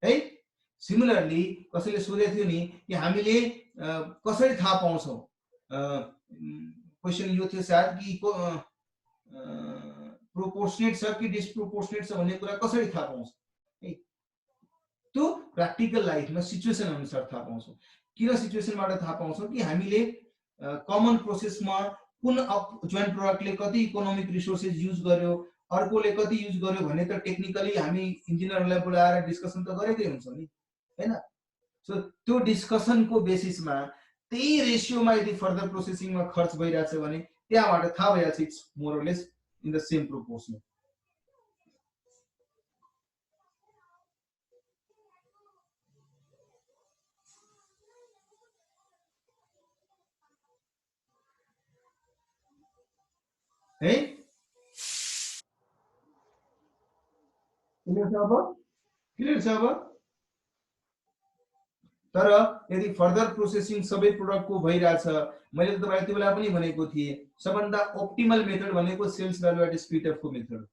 है। सिमिलरली कसैले सोधे थियो नि कि हामीले कसरी थाहा पाउँछौं, क्वेशन यो थियो सायद कि प्रोपोर्शनेट छ कि डिस्प्रोपोर्शनेट छ भन्ने कुरा कसरी थाहा पाउँछौं है। त्यो प्र्याक्टिकल लाइफमा सिचुएसन अनुसार थाहा पाउँछौं। किन सिचुएसनबाट थाहा पाउँछौं कि हामीले कमन प्रोसेसमा कुन जोइन्ट प्रोडक्टले कति इकोनोमिक रिसोर्सेस युज गर्यो, अर्कोले कति युज गर्यो भन्ने त टेक्निकली हामी इन्जिनियरलाई बोलाएर डिस्कसन त गरेकै हुन्छौं नि हैन। सो त्यो डिस्कसनको बेसिसमा त्यही रेशियोमा यदि फर्दर प्रोसेसिङमा खर्च भइराछ भने त्यहाँबाट थाहा भइहाल्छ इट्स मोर और less in the same proportion है। क्लियर छ अब? तर यदि फर्दर प्रोसेसिङ सबै प्रोडक्टको भइराछ, मैले त तपाईलाई त्यो बेला पनि भनेको थिए सबभन्दा अप्टिमल मेथड भनेको sales value at split off को मेथड।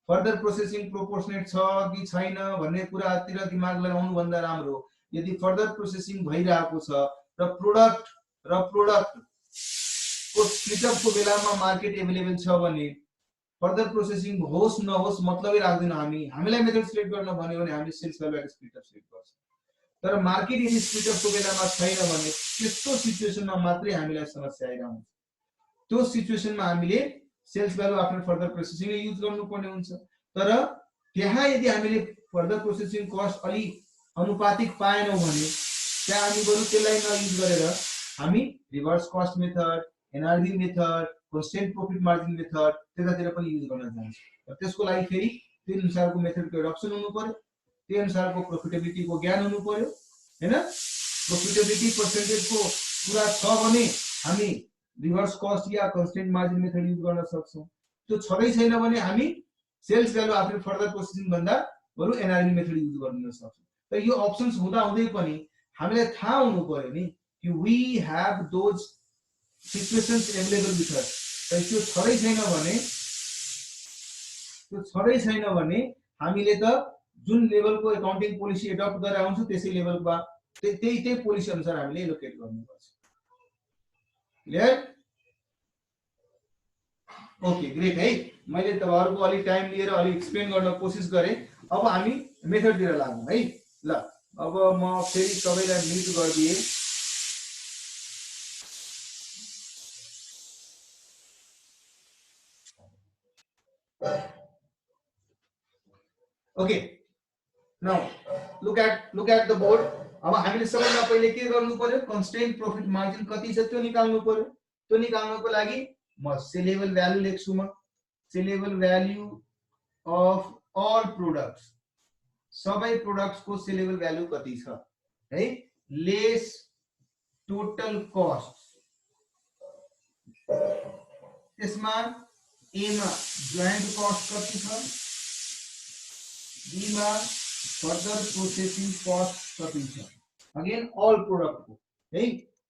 फर्दर प्रोसेसिङ प्रोपोर्शनेट छ कि छैन भन्ने कुरातिर दिमाग लगाउनु भन्दा राम्रो यदि फर्दर प्रोसेसिङ भइरहेको छ र प्रोडक्ट को स्पिड अफ को बेलामा मार्केट एभेलेबल छ भने फर्दर प्रोसेसिङ होस् नहोस् मतलबै राख्दैन। हामीलाई मेथड सिलेक्ट गर्न भन्यो भने हामी sales value at split off select गर्छौं, तर मार्केट यदि स्पिड अफ को बेलामा छैन भने त्यस्तो सिचुएसनमा मात्रै हामीलाई समस्या आइरहन्छ। त्यो सिचुएसनमा हामीले sales value after further processing use गर्नुपर्ने हुन्छ। तर त्यहाँ यदि हामीले फर्दर प्रोसेसिङ कस्ट अलि अनुपातिक पाएनौं भने त्यहाँ हामी बरु त्यसलाई नयुज गरेर हामी reverse cost method, NRV method, constant profit margin method त्यतातिर पनि युज गर्न चाहन्छौँ। त्यसको लागि फेरि त्यो अनुसारको मेथडको एडप्सन हुनु पर्यो, त्यो अनुसारको प्रॉफिटेबिलिटीको ज्ञान हुनु पर्यो हैन। प्रॉफिटेबिलिटी पर्सेन्टेजको कुरा छ भने हामी रिभर्स कस्ट या कन्स्टेन्ट मार्जिन मेथड युज गर्न सक्छौं। त्यो छदै छैन भने हामी sales value after further processing भन्दा बरु एनआरबी मेथड युज गर्न सक्छौं। तर यो अप्सन्स हुँदा हुँदै पनि हामीलाई थाहा हुनु पर्यो नि कि we have those situations available with us. तर त्यो छदै छैन भने हामीले त जुन लेभलको एकाउन्टिङ पोलिसी एडप्ट गरेर आउँछौं त्यसै लेभलमा त्यही पोलिसी अनुसार हामीले एलोकेट गर्नुपर्छ। क्लियर? ओके ग्रेट है। मैले तपाईहरुको अलि टाइम लिएर अलि एक्सप्लेन गर्न कोसिस गरे। अब हामी मेथडतिर लागौं है। ल अब म फेरि सबैलाई म्युट गर्दिए। Okay now look at the board. अब हामीले सबैभन्दा पहिले के गर्नु पर्यो, कन्स्टेन्ट प्रॉफिट मार्जिन कति छ त्यो निकाल्नु पर्यो। त्यो निकाल्नको लागि म सेलेबल भ्यालु लेख्छु। म saleable value of all products, सबै प्रोडक्ट्स को सेलेबल भ्यालु कति छ है, लेस टोटल कस्ट। त्यसमा ए मा जोइन्ट कस्ट कति छ, बी मा फर्दर प्रोसेसिङ कस्ट कति छ। अगेन अल प्रोडक्ट को है।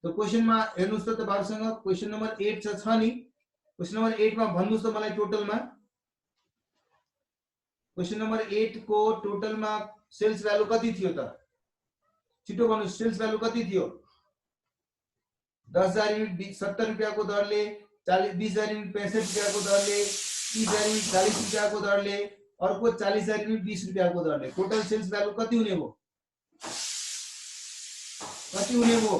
तो क्वेशन मा हेर्नुस् त तपाईहरुसँग क्वेशन नम्बर 8 छ नि। क्वेशन नम्बर 8 मा भन्नुस् त मलाई टोटल मा, क्वेशन नम्बर 8 को टोटल मा सेल्स भ्यालु कति थियो त? छिटो भन्नुस्, सेल्स भ्यालु कति थियो? 10,000 युनिट 70 रुपैयाँ को दरले, 20,000 युनिट 65 रुपैयाँ को दरले, 30,000 युनिट 40 रुपैयाँ को दरले, अर्को 40,000 युनिट 20 रुपैयाँ को दरले। टोटल सेल्स भ्यालु कति हुने भो? कति हुने भो?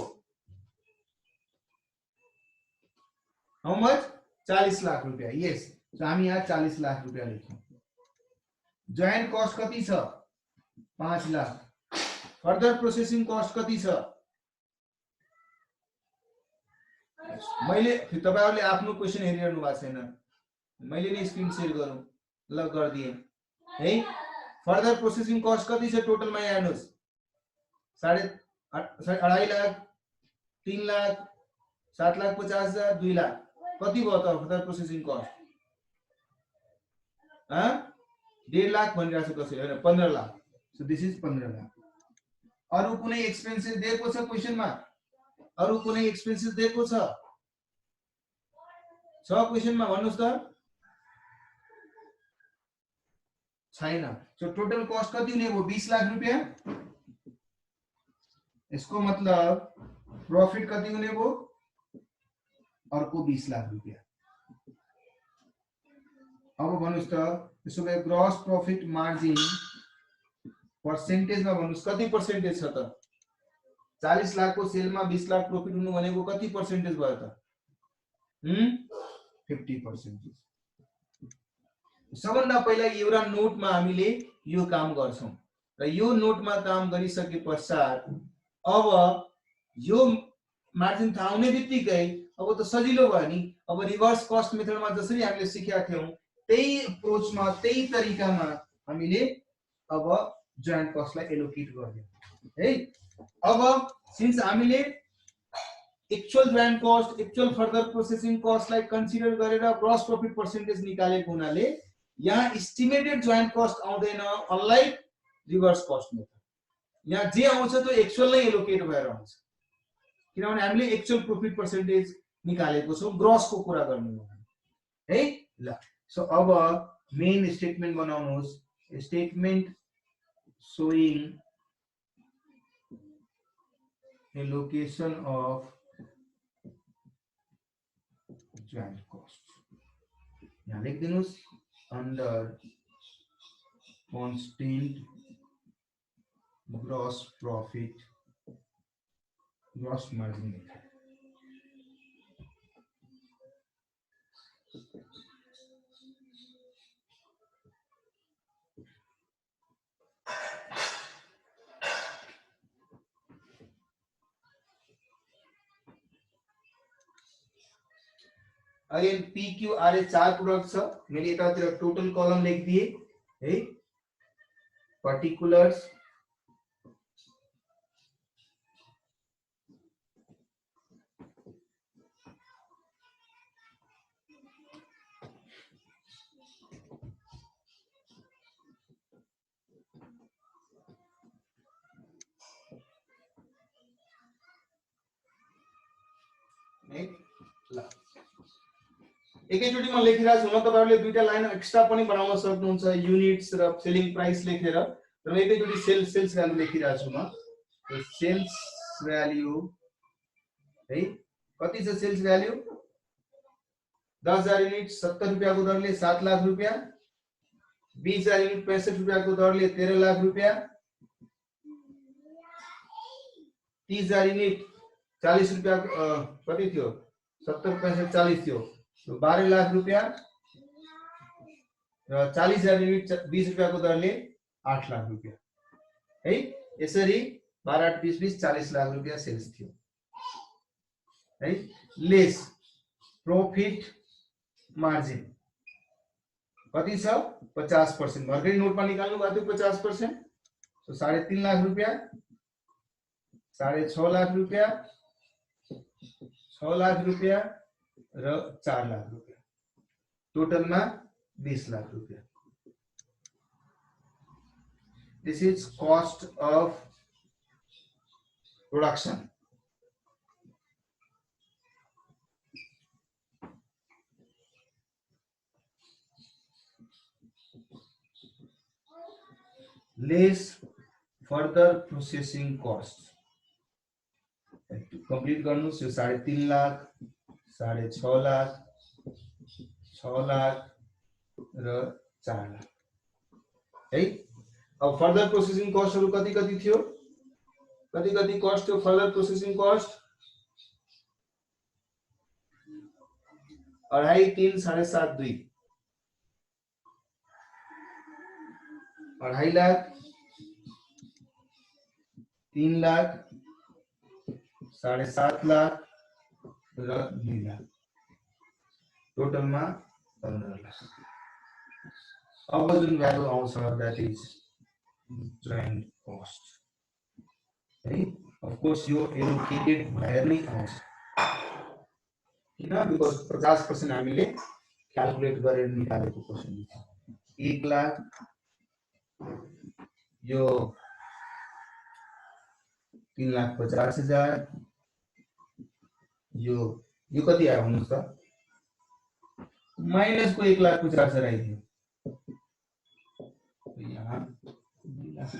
How much? 40 लाख रुपैयाँ। यस, सो हामी यहाँ 40 लाख रुपैयाँ लेख्यौं। जोइन्ट कस्ट कति छ? 5 लाख। फर्दर प्रोसेसिङ कस्ट कति छ? मैले तपाईहरुले आफ्नो क्वेशन हेरिरहनु भएको छैन, मैले नै स्क्रिन शेयर गरौँ। ल गर्दिए है। फर्दर प्रोसेसिङ कस्ट कति छ टोटलमा यहाँ हेर्नुस्? 2.5 लाख, 3 लाख, 7,50,000, 2 लाख। कति भयो त फर्दर प्रोसेसिङ कस्ट? 1.5 लाख भनिरहेको छ कसैले, हैन 15 lakh. So this is 15 lakh. अरु कुनै एक्सपेन्सेस दिएको छ क्वेशनमा? अरु कुनै एक्सपेन्सेस दिएको छ? क्वेशनमा भन्नुस् त? छैन। सो टोटल कस्ट कति हुने भयो? 20 लाख रुपैयाँ। यसको मतलब प्रॉफिट कति हुने भयो? अर्को 20 लाख रुपैयाँ। अब भन्नुस् त त्यसो भए ग्रॉस प्रॉफिट मार्जिन पर्सेन्टेजमा भन्नुस् कति पर्सेन्टेज छ त? 40 लाख को सेलमा 20 लाख प्रॉफिट हुनु भनेको कति पर्सेन्टेज भयो त? 50%। सबभन्दा पहिला एउटा नोटमा हामीले यो काम गर्छौं र यो नोटमा काम गरिसके पश्चात अब यो मार्जिन थाहा हुने बित्तिकै अब त सजिलो भयो नि। अब रिभर्स कस्ट मेथडमा जसरी हामीले सिकेका थियौं त्यही अप्रोचमा त्यही तरिकामा हामीले अब जोइन्ट कस्टलाई एलोकेट गर्दियौ है। अब सिन्स हामीले actual joint cost, actual further processing कस्टलाई कन्सिडर गरेर ग्रॉस प्रॉफिट पर्सेन्टेज निकालेको हुनाले यहाँ एस्टिमेटेड जोइन्ट कस्ट आउँदैन, अनलाइक रिभर्स कस्ट मेथड। यहाँ जे आउँछ त्यो एक्चुअल नै एलोकेट भएर आउँछ किनभने हामीले एक्चुअल प्रॉफिट पर्सेन्टेज निकालेको छौं ग्रॉस को कुरा गर्नु हो है। ल सो अब मेन स्टेटमेन्ट बनाउनुहोस्। Statement showing allocation of joint cost। यहाँ लेख दिनुस् under constant gross profit gross margin method। Again PQRS 4 product छ, मैले यतातिर टोटल कलम लेखिदिए है, पर्टिकुलर्स है ल एकैचोटी म लेखिरहेको छु, म तपाईहरुले दुईटा लाइन एक्स्ट्रा पनि बनाउन सक्नुहुन्छ युनिट्स र सेलिङ प्राइस लेखेर, तर एकैचोटी सेल्स भ्यालु लेखिरहेको छु म। सेल्स भ्यालु है कति छ सेल्स भ्यालु 10,000 युनिट 70 रुपैयाँको दरले 7 लाख रुपैयाँ, 20,000 युनिट 65 रुपैयाँको दरले 13 लाख रुपैयाँ, 30,000 युनिट 40 रुपैयाँको कति थियो 70 65 40 थियो, 12 लाख रुपैयाँ र 40,000 युनिट 20 रुपैयाँको दरले 8 लाख रुपैयाँ है। यसरी 12 8 20 20 40 लाख रुपैयाँ सेल्स थियो है। लेस प्रॉफिट मार्जिन कति छ 50%, भर्खरै नोटमा निकाल्नु भएको थियो 50%, सो 3.5 लाख रुपैयाँ, 6.5 लाख रुपैयाँ, 6 लाख रुपैयाँ र 4 लाख रुपैयाँ, टोटलमा 20 लाख रुपैयाँ। This is cost of production. Lace further processing cost complete गर्नुस्, यो 3.5 लाख 6.5 लाख 6 लाख र 4 लाख है। अब फर्दर प्रोसेसिङ कस्टहरु कति कति थियो, कति कति कस्ट थियो further processing cost 2.5 3 7.5 2 2.5 lakh 3 lakh 7.5 lakh र 2 लाख, टोटलमा 15 लाख। अब जुन भ्यालु आउँछ दैट इज जोइन्ट कस्ट है। अफ कोर्स यो एलोकेटेड भएर नै आउँछ किन, बिकज 50% हामीले क्याल्कुलेट गरेर निकालेको पर्सेन्टेज 1 लाख, यो 3,50,000, यो कति आयो भन्नुस् त, माइनस को 1,50,000 आइदियो, यहाँ 2 लाख।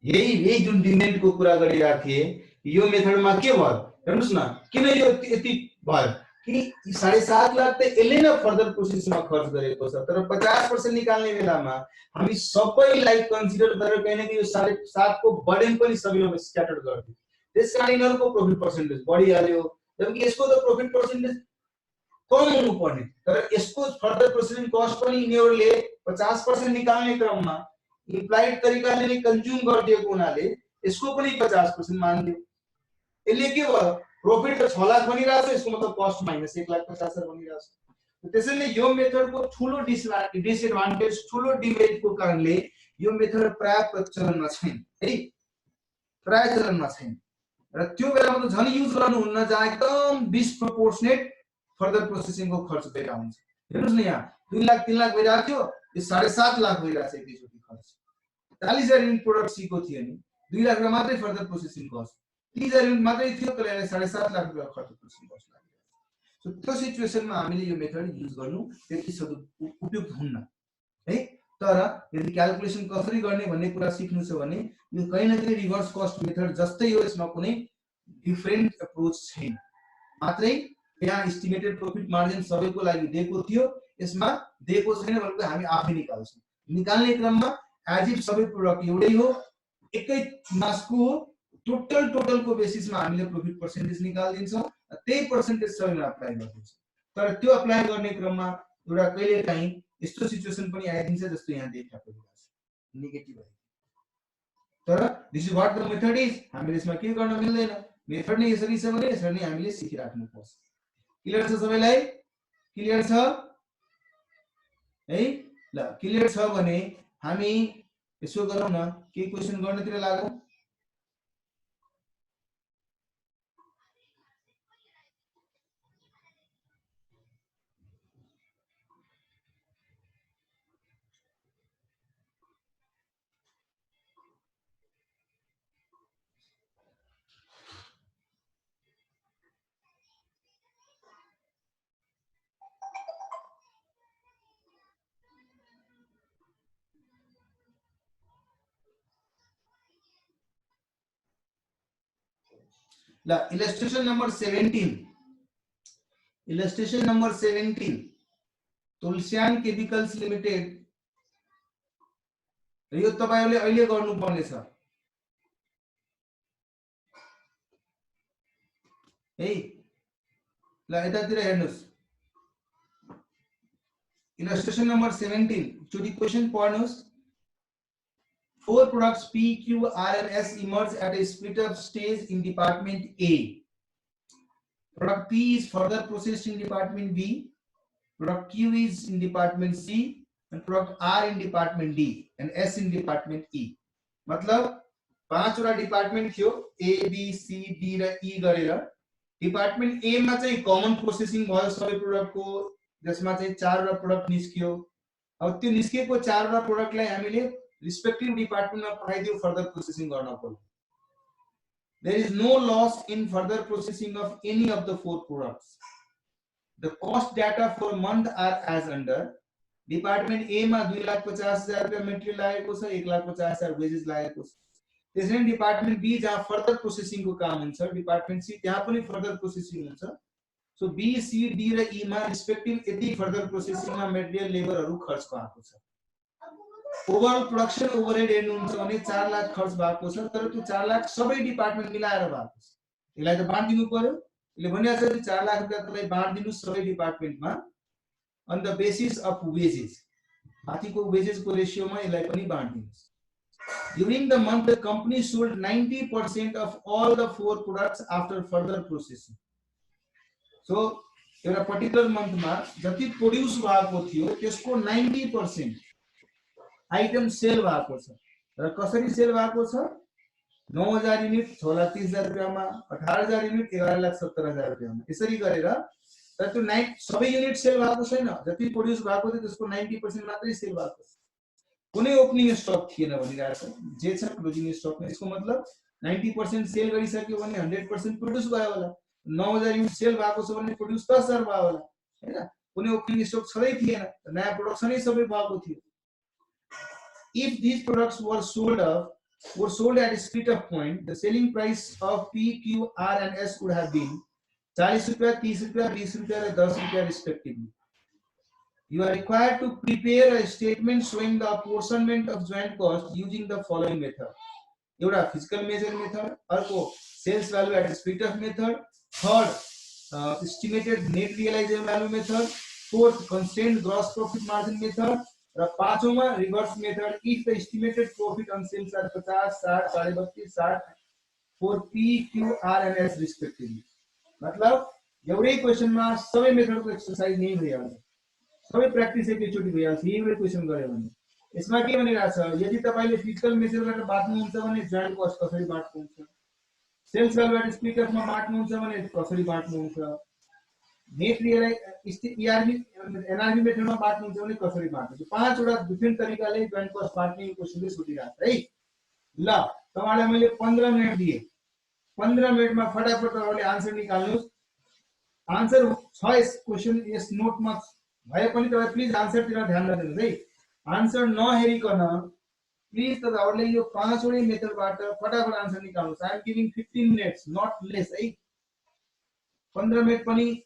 यही जुन डिमेन्ड को कुरा गरिरहेको थिए, यो मेथडमा के भयो हेर्नुस् न, किन यो यति भयो कि 7.5 लाख त यसले नै फर्दर प्रोसेसमा खर्च गरेको छ, तर 50% निकाल्ने बेलामा हामी सबैलाई कन्सिडर गरेर कहीं न कहीं यो 7.5 को बर्डन पनि सबैमा स्क्याटर गर्दियो, त्यसकारण यिनीहरुको प्रोफिट पर्सेन्टेज बढिहाल्यो, जबकि यसको त प्रोफिट पर्सेन्टेज कम हुनु पर्ने, तर यसको फर्दर प्रोसेसिङ कस्ट पनि यिनीहरुले 50% निकाल्ने क्रममा इम्प्लाइड तरिकाले नै कन्ज्युम गरिदिएको हुनाले यसको पनि 50% मान्दियो। यसले के भयो, प्रॉफिट 6 लाख बनिरहेछ, यसको मतलब कस्ट माइनस 1,50,000 बनिरहेछ। त्यसैले यो मेथडको ठूलो डिसएडभान्टेज ठूलो डिमेरिटको कारणले यो मेथड प्राय प्रचलनमा छैन है, प्राय चलनमा छैन, र त्यो बेलामा त झन् युज गर्नु हुन्न जहाँ एकदम डिस्प्रोपोर्सनेट फर्दर प्रोसेसिङको खर्च भइरा हुन्छ। हेर्नुस् न, यहाँ 2 लाख 3 लाख भइरा थियो, यो 7.5 लाख भइराछ एकैचोटी खर्च। 40,000 युनिट प्रोडक्ट सीको थियो नि, 2 लाख रुपैयाँ मात्रै फर्दर प्रोसेसिङ कस्ट, 30,000 युनिट मात्रै थियो, तर यसले 7.5 लाख रुपैयाँ खर्च प्रोसेसिङ कस्ट लाग्यो। सो त्यो सिचुएसनमा हामीले यो मेथड युज गर्नु त्यति उपयुक्त हुन्न है। तर यदि क्याल्कुलेसन कसरी गर्ने भन्ने कुरा सिक्नु छ भने यो कहीं न कहीं रिभर्स कस्ट मेथड जस्तै हो, यसमा कुनै डिफरेन्ट अप्रोच छैन, मात्रै यहाँ एस्टिमेटेड प्रॉफिट मार्जिन सबैको लागि दिएको थियो, यसमा दिएको छैन भनेको हामी आफै निकाल्छौं। निकाल्ने क्रममा एज इफ सबै प्रोडक्ट एउटै हो, एकै मासको टोटल को बेसिसमा हामीले प्रॉफिट पर्सेन्टेज निकाल्दिन्छौं, त्यही पर्सेन्टेज सबैमा अप्लाई गर्दिन्छौं। तर त्यो अप्लाई गर्ने क्रममा एउटा कहिलेकाहीँ यस्तो सिचुएसन पनि आइदिन्छ जस्तो यहाँ देखिएको छ, नेगेटिभ तर this is what the method is. हामीले यसमा के गर्न मिल्दैन, मेथड नै यसरी छ भने यसरी नै हामीले सिकिराख्नु पर्छ। क्लियर छ सबैलाई? क्लियर छ है? ल क्लियर छ भने हामी यसो गरौँ न, के क्वेशन गर्नतिर लागौँ। ल illustration number 17, illustration number 17 Tulsian chemicals limited. यो तपाईहरुले अहिले गर्नु पर्ने छ है। ल यतातिर हेर्नुस्, इलस्ट्रेशन नंबर 17 चोटी question पढ्नुस्। Four products P, Q, R and S emerge at a split up stage in department A. Product P is further processed in department B. Product Q is in department C and product R in department D and S in department E. मतलब पाँचवटा डिपार्टमेन्ट थियो A, B, C, D र E गरेर। डिपार्टमेन्ट A मा चाहिँ कमन प्रोसेसिङ भयो सबै प्रोडक्टको, जसमा चाहिँ चारवटा प्रोडक्ट निस्कियो। अब त्यो निस्केको चारवटा प्रोडक्टलाई हामीले रिस्पेक्टिभ डिपार्टमेन्टमा पठाइदियो फर्दर प्रोसेसिङ गर्नको। There is no loss in further processing of any of the four products. The cost data for month are as under. Department A मा 2,50,000 रुपैयाँ मेटेरियल लागेको छ, 1,50,000 वेजेस लागेको छ। त्यसैले डिपार्टमेन्ट B जहाँ फर्दर प्रोसेसिङको काम हुन्छ, डिपार्टमेन्ट C त्यहाँ पनि फर्दर प्रोसेसिङ हुन्छ। सो B, C, D र E मा रिस्पेक्टिभ यति फर्दर प्रोसेसिङमा मेटेरियल लेबरहरु खर्च भएको छ। ओभरअल प्रोडक्सन ओभरहेड हेर्नुहुन्छ भने 4 लाख खर्च भएको छ, तर त्यो 4 लाख सबै डिपार्टमेन्ट मिलाएर भएको छ। यसलाई त बाँड्दिनु पर्यो। यसले भनिरहेको छ 4 लाख रुपैयाँ तपाईले बाँड्दिनु सबै डिपार्टमेन्टमा on the basis of wages. माथिको वेजेसको रेशियोमा यसलाई पनि बाँड्दिनुस्। During the month, the company sold 90% of all the four products after further processing. So, एउटा पर्टिकुलर मन्थमा जति प्रोड्युस भएको थियो त्यसको 90% आइटम सेल भएको छ। र कसरी सेल भएको छ? 9,000 युनिट 6,30,000 रुपैयाँमा, 18,000 युनिट 11,70,000 रुपैयाँमा। यसरी गरेर तर त्यो सबै युनिट सेल भएको छैन, जति प्रोड्युस भएको थियो त्यसको 90% मात्रै सेल भएको छ। कुनै ओपनिङ स्टक थिएन भनिरहेको छ, जे छ क्लोजिङ स्टक नै। यसको मतलब 90% सेल गरिसक्यो भने 100% प्रोड्युस भयो होला। 9,000 युनिट सेल भएको छ भने प्रोड्युस 10,000 भयो होला, हैन? कुनै ओपनिङ स्टक छँदै थिएन, नयाँ प्रोडक्सनै सबै भएको थियो। If these products were sold at a split up point, the selling price of P, Q, R and S would have been 40 रुपैयाँ, 30 रुपैयाँ, 20 रुपैयाँ र 10 रुपैयाँ respectively. You are required to prepare a statement showing the apportionment of joint cost using the following method. एउटा physical measure method, अर्को sales value at a split up method, third estimated net realizable value method, fourth constrained gross profit margin method र पाँचौंमा reverse method if the estimated profit on sales are 50, 60, 32, 60 for P, Q, R and S respectively. मतलब एउटै क्वेशनमा सबै मेथडको एक्सरसाइज नै भइहाल्छ, सबै प्र्याक्टिस एकैचोटी भइहाल्छ एउटै क्वेशन गर्यो भने। यसमा के भनिरहेको छ, यदि तपाईले फिजिकल मेजर गरेर बाट्नुहुन्छ भने जोइन्ट कस्ट कसरी बाट्नुहुन्छ, सेल्स भ्यालु एट स्प्लिट अफमा बाट्नुहुन्छ भने कसरी बाट्नुहुन्छ, नेट ERV एनआरबी मेथडमा बाट्नुहुन्छ भने कसरी बाट्नुहुन्छ। पाँचवटा डिफरेन्ट तरिकाले जोइन्ट कस्ट बाट्ने क्वेशनले सोधिरहेको छ है। ल तपाईलाई मैले 15 मिनेट दिए, 15 मिनेटमा फटाफट तपाईले आन्सर निकाल्नुस्। आन्सर छ यस क्वेशन यस नोटमा भए पनि तपाई प्लिज आन्सरतिर ध्यान नदिनुस् है। आन्सर नहेरिकन प्लिज तपाईहरुले यो पाँचवटै मेथडबाट फटाफट आन्सर निकाल्नुस्। I am giving 15 minutes not less है। 15 मिनेट पनि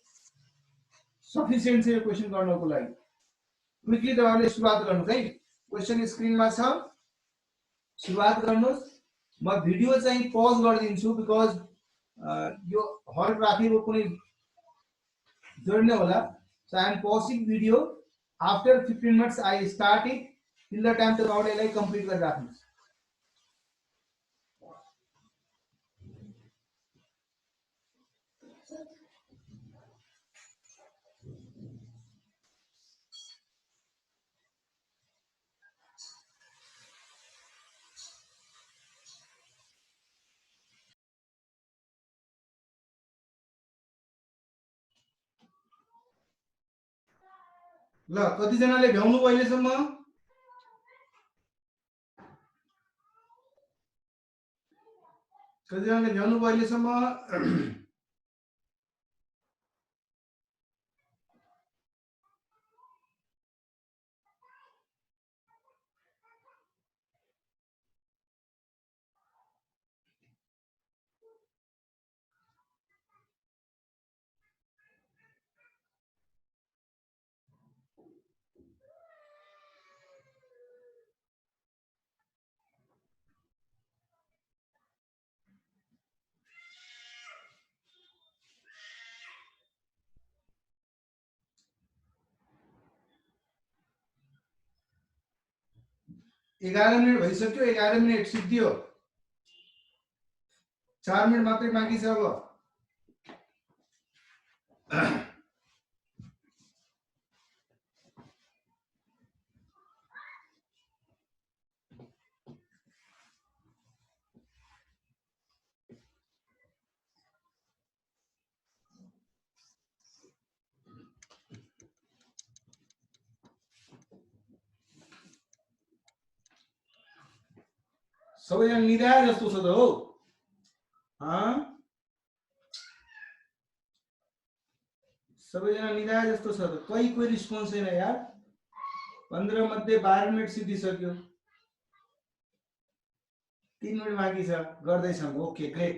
सफिसिएन्ट छ यो क्वेशन गर्नको लागि। क्विकली तपाईहरुले सुरुवात गर्नुस् है। क्वेशन स्क्रिनमा छ, सुरुवात गर्नुस्। म भिडियो चाहिँ पज गरिदिन्छु बिकज यो हल राखेको कुनै जोड्ने होला। So I am pausing video. After 15 minutes I start it. Till the time तपाईहरुले यसलाई कम्प्लिट गरेर राख्नुस्। ल कतिजनाले भ्याउनु भयो अहिलेसम्म? कतिजनाले भ्याउनु भयो अहिलेसम्म? एघार मिनट भइसक्यो। 11 मिनट सिद्धियो। 4 मिनट मात्रै बाँकी छ अब। सबैजना निदाए जस्तो छ त हो। सबैजना निदाए जस्तो छ त। कोही रिस्पोन्स छैन यार। 15 मध्ये 12 मिनट सिद्धिसक्यो। 3 मिनट बाँकी छ। गर्दैछौँ। Okay great.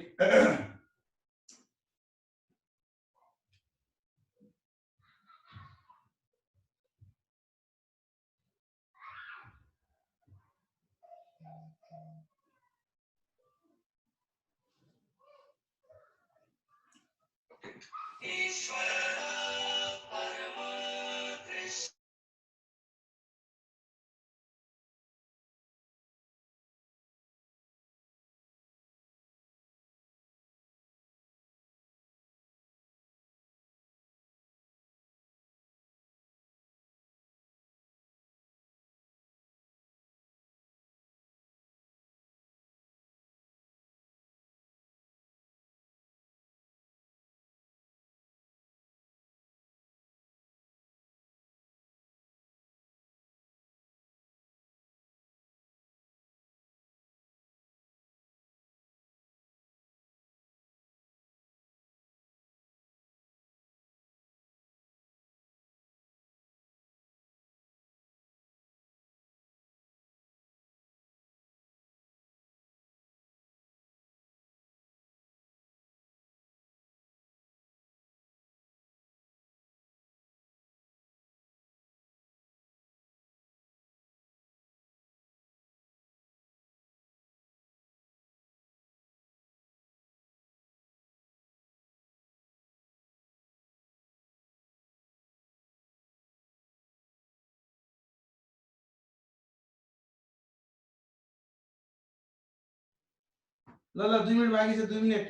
ल 2 मिनट बाकी छ। 2 मिनट।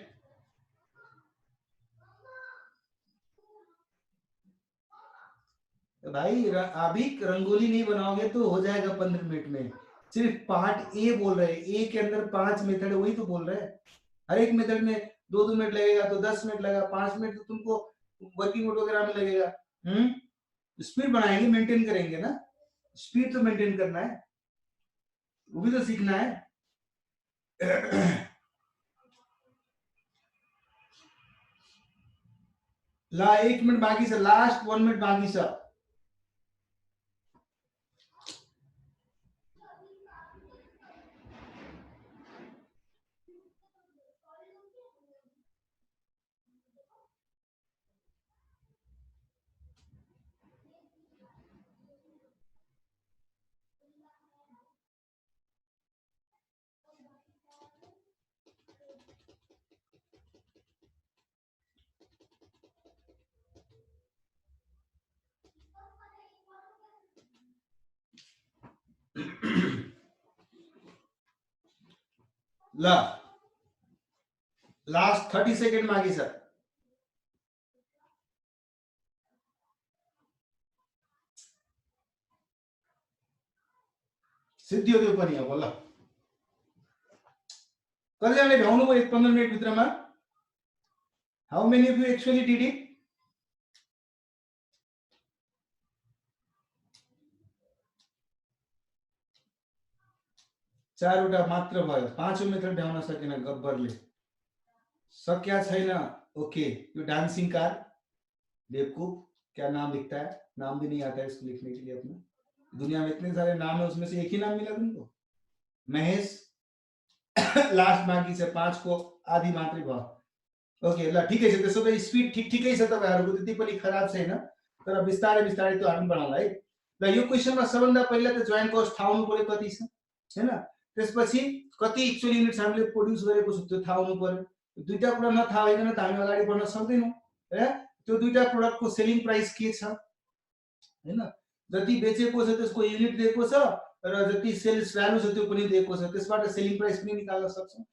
भाई अभी रंगोली नहीं बनाओगे तो हो जाएगा 15 मिनट में। सिर्फ पार्ट ए बोल रहे हैं। ए के अंदर 5 मेथड है, वही तो बोल रहे हैं। हर एक मेथड में 2-2 मिनट लगेगा तो 10 मिनट लगेगा। 5 मिनट तो तुमको वर्किंग नोट वगैरह में लगेगा। स्पीड बढ़ाएंगे, मेंटेन करेंगे ना। स्पीड तो मेंटेन करना है, वो भी तो सीखना है। ला 1 मिनट बाकी छ। लास्ट 1 मिनट बाकी छ। ला लास्ट 30 सेकेंड बाँकी छ। सिद्धियो त्यो पनि अब ल। कतिजनाले भ्याउनु भयो 15 मिनट भित्रमा? How many of you actually did it? चारवटा मात्र भयो, पाँचौं मेथड भ्याउन सकेन गब्बरले, सक्या छैन। ओके, यो डांसिंग कार बेवकूफ, क्या नाम लिखता है, नाम भी नहीं आता है इसको लिखने के लिए अपना, दुनिया में इतने सारे नाम है उसमें से एक ही नाम मिला तुमको, महेश। लास्ट बाँकी छ 5 को आधी मात्रै भयो। ओके ल ठिकै छ, त्यसो भए स्पिड ठिकै छ तपाईहरुको, त्यति पनि खराब छैन, तर बिस्तारै बिस्तारै त्यो हामी बढाउँला है। ल यो क्वेशनमा सबभन्दा पहिला त जोइन्ट कस्ट थाहा हुनु पर्यो कति छ हैन, त्यसपछि कति एक्चुअल युनिट्स हामीले प्रोड्युस गरेको छ त्यो थाहा हुनु पर्यो। दुईटा कुरा नथाहा भइकन त हामी अगाडि बढ्न सक्दैनौं है। त्यो दुईटा प्रोडक्टको सेलिङ प्राइस के छ हैन, जति बेचेको छ त्यसको युनिट दिएको छ र जति सेल्स भ्यालु छ त्यो पनि दिएको छ, त्यसबाट सेलिङ प्राइस पनि निकाल्न सक्छौं।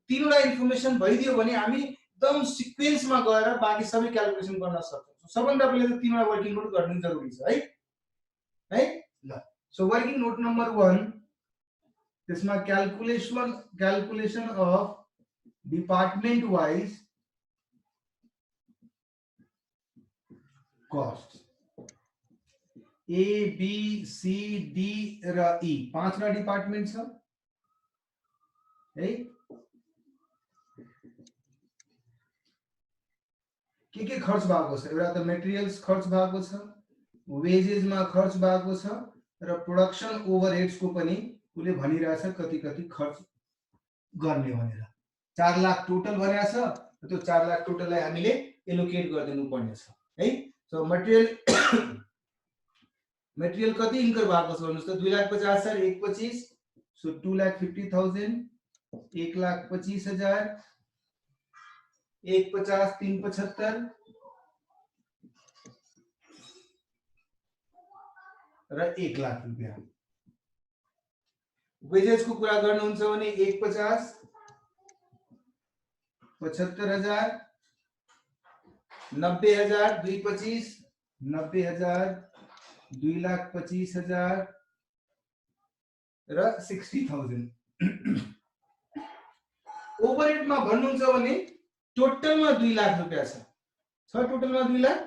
तीनवटा इन्फर्मेसन भइदियो भने हामी एकदम सिक्वेन्समा गएर बाँकी सबै क्याल्कुलेसन गर्न सक्छौं। सबभन्दा पहिले त तीनवटा वर्किङ नोट गर्नु जरुरी छ है ल। सो वर्किङ नोट नम्बर 1 त्यसमा calculation of department wise cost A, B, C, D र E, पाँचवटा डिपार्टमेन्ट छ है। के खर्च भएको छ, एउटा त मेटेरियल्स खर्च भएको छ, वेजेसमा खर्च भएको छ र प्रोडक्सन ओभरहेड्स को पनि उले भनिरहेछ कति कति खर्च गर्ने भनेर। 4 लाख टोटल भनेको छ, त्यो 4 लाख टोटललाई हामीले एलोकेट गरिदिनु पर्ने छ है। सो मटेरियल कति इन्कर भएको छ भन्नुस् त, 2,50,000 1 25, सो 2,50,000 1,25,000 1 50 3 75 र 1 लाख रुपैयाँ। वेजेस को कुरा गर्नुहुन्छ भने 1 50 75,000 90,000 2 25 90,000 2,25,000 र 60,000। ओभरहेड मा भन्नुहुन्छ भने टोटलमा 2 लाख रुपैयाँ छ टोटलमा 2 लाख।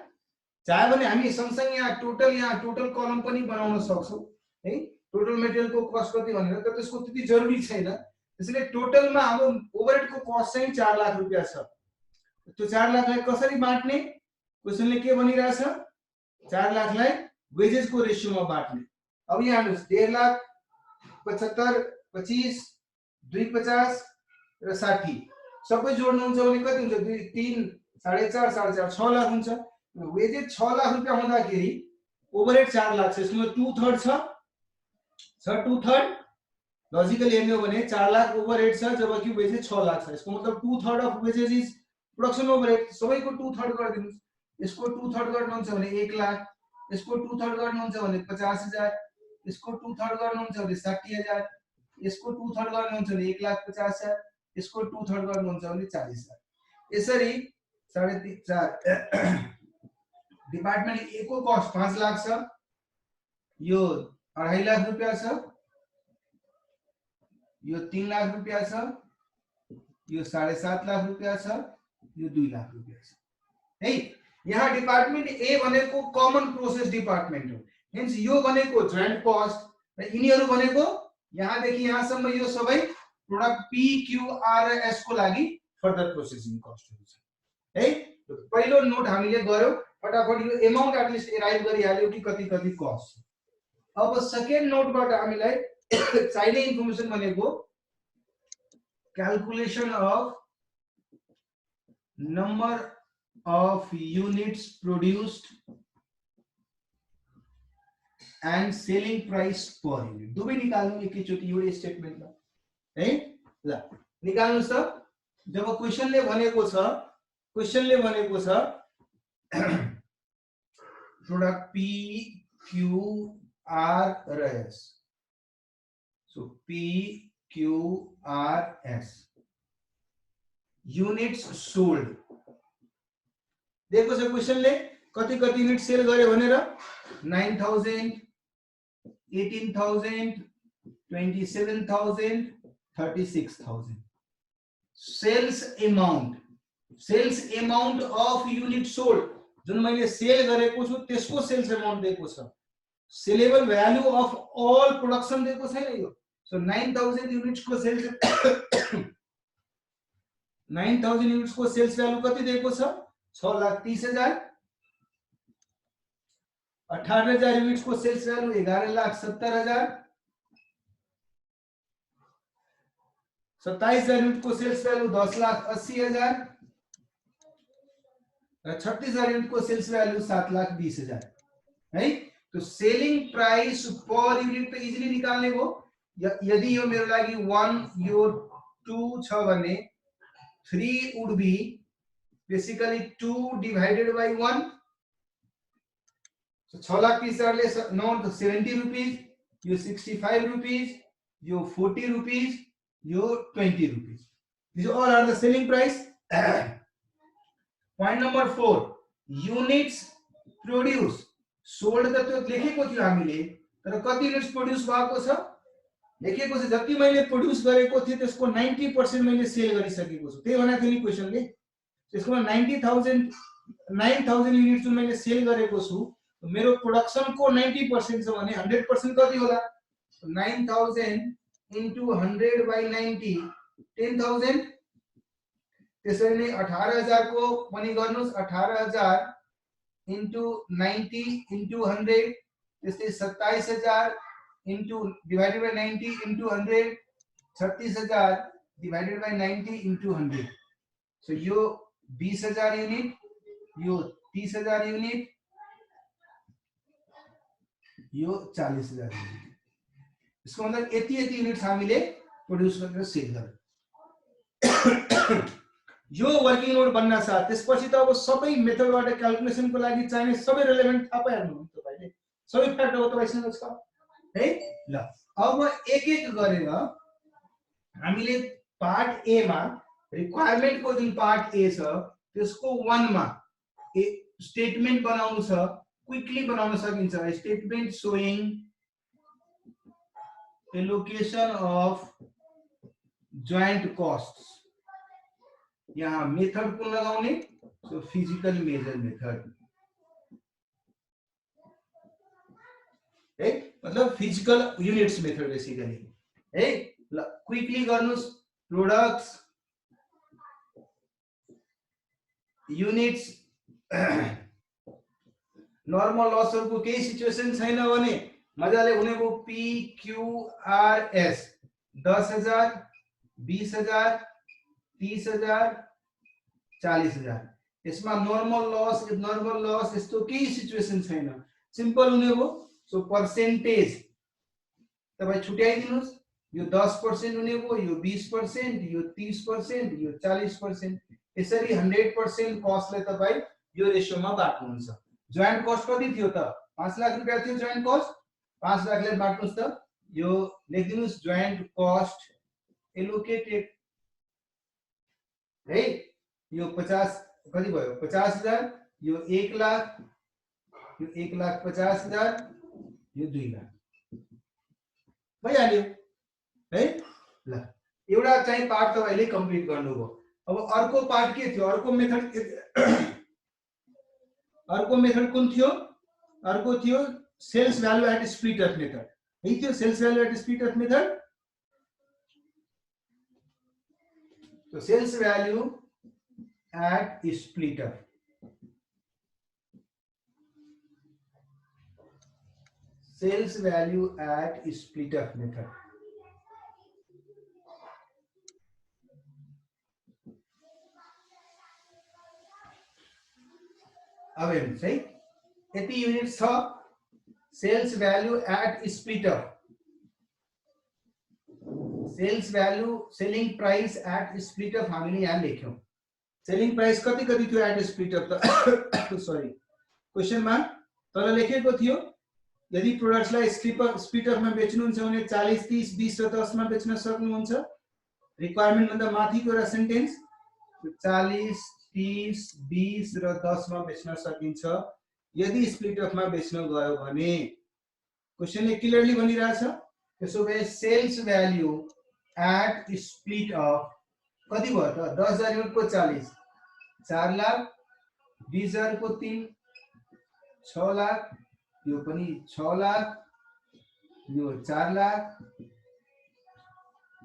चाहे भने हामी सँगसँगै यहाँ टोटल कलम पनि बनाउन सक्छौं है, टोटल मटेरियल को कस्ट कति भनेर, तर त्यसको त्यति जरुरी छैन। त्यसैले टोटलमा अब ओभरहेड को कस्ट चाहिँ 4 लाख रुपैयाँ छ। त्यो 4 लाखलाई कसरी बाँट्ने, क्वेशनले के भनिरहेछ, 4 लाखलाई वेजेस को रेशियोमा बाँट्ने। अब यहाँ हेर्नुस् 1.5 लाख 75 25 2 50 र 60 सबै जोड्नुहुन्छ भने कति हुन्छ, 2 3 4.5 4.5 6 लाख हुन्छ। वेजेस 6 लाख रुपैयाँ हुँदाखेरि ओभरहेड 4 लाख छ, यसमा 2/3 छ 2/3। लजिकली हेर्ने हो भने 4 लाख ओभरहेड छ जबकि वेजेस 6 लाख छ, यसको मतलब 2/3 of wages is production overhead. सबैको 2/3 गरिदिनुस्। यसको 2/3 गर्नुहुन्छ भने 1 लाख, यसको 2/3 गर्नुहुन्छ भने 50,000, यसको 2/3 गर्नुहुन्छ भने 60,000, यसको 2/3 गर्नुहुन्छ भने 1,50,000, यसको 2/3 गर्नुहुन्छ भने 40,000। यसरी 3.5 डिपार्टमेन्ट ए को कस्ट 5 लाख छ, यो 2.5 लाख रुपैयाँ छ, यो 3 लाख रुपैयाँ छ, यो 7.5 लाख रुपैयाँ छ, यो 2 लाख रुपैयाँ छ है। यहाँ डिपार्टमेन्ट ए भनेको कमन प्रोसेस डिपार्टमेन्ट हो, हेन्स यो भनेको जोइन्ट कस्ट र यिनीहरु भनेको यहाँ देखि यहाँसम्म यो सबै प्रोडक्ट पी क्यू आर र एस को लागि फर्दर प्रोसेसिङ कस्टहरु छ है। पहिलो नोट हामीले गर्यौ, फटाफट यो अमाउन्ट एटलिस्ट एराइभ गरिहाल्यो कि कति कति कस्ट। अब सेकेन्ड नोटबाट हामीलाई चाहिने इन्फर्मेसन भनेको calculation of number of units produced and selling price per unit। दुवै निकाल्नु एकैचोटी एउटै स्टेटमेन्टमा है। ल निकाल्नुस् त। जब क्वेशनले भनेको छ प्रोडक्ट P Q R र S, so P Q R S units sold दिएको छ क्वेशनले, कति कति युनिट सेल गरे भनेर 9,000 18,000 27,000 36,000। Sales amount of unit sold, जुन मैले सेल गरेको छु त्यसको सेल्स अमाउन्ट दिएको छ। Saleable value of all production दिएको छैन यो, सो 9000 युनिट्स को सेल्स 9000 युनिट्स को सेल्स भ्यालु कति दिएको छ 6,30,000 18,000 युनिट्स को सेल्स भ्यालु 11,70,000 27,000 युनिट को सेल्स भ्यालु 10,80,000 र 36,000 युनिट को सेल्स भ्यालु 7,20,000 है। तो सेलिंग प्राइस पर युनिट तो इजिली निकाल्ने हो। यदि यो मेरो लागि 1 यो 2 छ भने 3 would be basically 2 divided by 1. So 6,30,000 ले 9 70 rupees, यो 65 rupees, यो 40 rupees, यो 20 rupees. These all are the selling price. Point number 4, units produced. Sold त त्यो लेखेको थियो हामीले, तर कति युनिट्स प्रोड्युस भएको छ लेखेको छ। जति मैले प्रोड्युस गरेको थिए त्यसको 90% मैले सेल गरिसकेको छु। त्यही भनेको थियो नि क्वेशनले। त्यसको 9,000 युनिट जुन मैले सेल गरेको छु, मेरो प्रोडक्सन को 90% छ भने 100% कति होला? 9,000 into 100 by 90 10,000। त्यसरी नै 18,000 को पनि गर्नुस्। 18,000 into 90 into 100 त्यस्तै 27,000 into divided by 90 into 100 36,000 divided by 90 into 100। so यो 20,000 युनिट, यो 30,000 युनिट, यो 40,000 युनिट। इसको मतलब यति युनिट्स हामीले प्रोड्युस गरेर सेल गर्छौं। यो वर्किङ लोड बन्न छ। त्यसपछि त अब सबै मेथडबाट क्याल्कुलेसनको लागि चाहिने सबै रिलेभेन्ट थाहा पाइहाल्नु हुन्छ तपाईले। सबै फ्याक्ट अब तपाईसँग छ है। ल अब एक एक गरेर हामीले पार्ट ए मा रिक्वायरमेन्ट को जुन पार्ट ए छ त्यसको 1 मा स्टेटमेन्ट बनाउनु छ। क्विकली बनाउन सकिन्छ। Statement showing allocation of joint costs. यहाँ मेथड को लगाउने, सो फिजिकल मेजर मेथड है, मतलब फिजिकल युनिट्स मेथड बेसिकली है। ल क्विकली गर्नुस्। प्रोडक्ट्स युनिट्स नर्मल लसहरुको केही सिचुएसन छैन भने मजाले हुने भो PQRS 10,000 20,000 30,000 40,000। यसमा नर्मल लस यस्तो केही सिचुएसन छैन, सिम्पल हुने भो। सो पर्सेन्टेज तपाई छुट्याइदिनुस्। यो 10% हुने भो, यो 20%, यो 30%, यो 40%। यसरी 100% कस्टलाई तपाई यो रेशियोमा बाट्नुहुन्छ। जोइन्ट कस्ट कति थियो त? 5 लाख रुपैयाँ थियो जोइन्ट कस्ट। 5 लाखले बाट्नुस् त। यो लेखिदिनुस् जोइन्ट कस्ट एलोकेटेड है। यो 50 कति भयो? 50,000। यो 1 लाख, यो 1,50,000, यो 2 लाख भइहाल्यो है। ल एउटा चाहिँ पार्ट तपाईले कम्प्लिट गर्नुभयो। अब अर्को पार्ट के थियो? अर्को मेथड कुन थियो? अर्को थियो sales value at split off method. यही थियो sales value at split off method. तो sales value at split off, sales value at split off method. अब हेर्नुस् है, यति युनिट छ। Sales value at split off, sales value selling price at split off हामीले यहाँ लेख्यौं। सेलिङ प्राइस कति कति थियो एट स्प्लिट अफ त? सरी, क्वेशनमा तल लेखेको थियो यदि प्रोडक्ट्सलाई स्प्लिट अफमा बेच्नुहुन्छ भने 40 30 20 र 10 मा बेच्न सक्नुहुन्छ। रिक्वायरमेन्ट भन्दा माथिको एउटा सेन्टेन्स 40 30 20 र 10 मा बेच्न सकिन्छ यदि स्प्लिट अफमा बेच्न गयो भने। क्वेशनले क्लियरली भनिरहेछ। त्यसो भए sales value at split off कति भयो त? 10,000 युनिटको 40 4 लाख, 20,000 को 3 6 लाख, यो पनि 6 लाख, यो 4 लाख,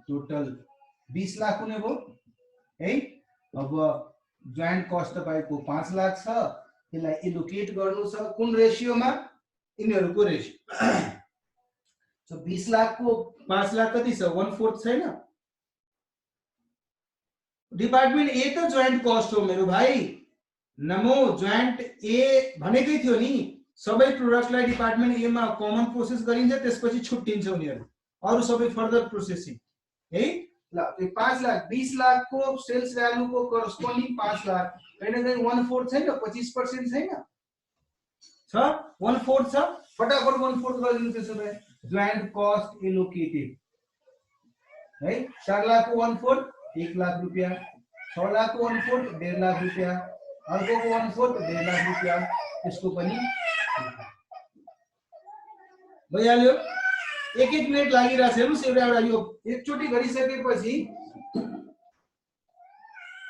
टोटल 20 लाख हुने भयो है। अब जोइन्ट कस्ट तपाईको 5 लाख छ, यसलाई एलोकेट गर्नु छ कुन रेशियोमा, यिनीहरुको रेशियो। सो 20 लाख को 5 लाख कति छ, 1/4 छैन। डिपार्टमेन्ट ए त जोइन्ट कस्ट हो मेरो भाइ, नमो जोइन्ट ए भनेकै थियो नि, सबै प्रोडक्टलाई डिपार्टमेन्ट ए मा कमन प्रोसेस गरिन्छ, त्यसपछि छुट्टिन्छ उनीहरु, अरु सबै फर्दर प्रोसेसिङ है। ल त्यो 5 लाख 20 लाख को सेल्स भ्यालु को करस्पोन्डिङ 5 लाख हैन, कहीं 1/4 छैन, 25% छैन छ, 1/4 छ, फटाफट 1/4 गरिदिनु। त्यसो भए जोइन्ट कस्ट एलोकेटेड है, 4 लाख को 1/4 1 लाख रुपैयाँ, 6 लाख को 1/4 1.5 लाख रुपैयाँ, अर्को को 1/4 1.5 लाख रुपैयाँ, यसको पनि भइहाल्यो। एक मिनेट लागिरहेछ, हेर्नुस् एउटा एउटा यो एकचोटी गरिसकेपछि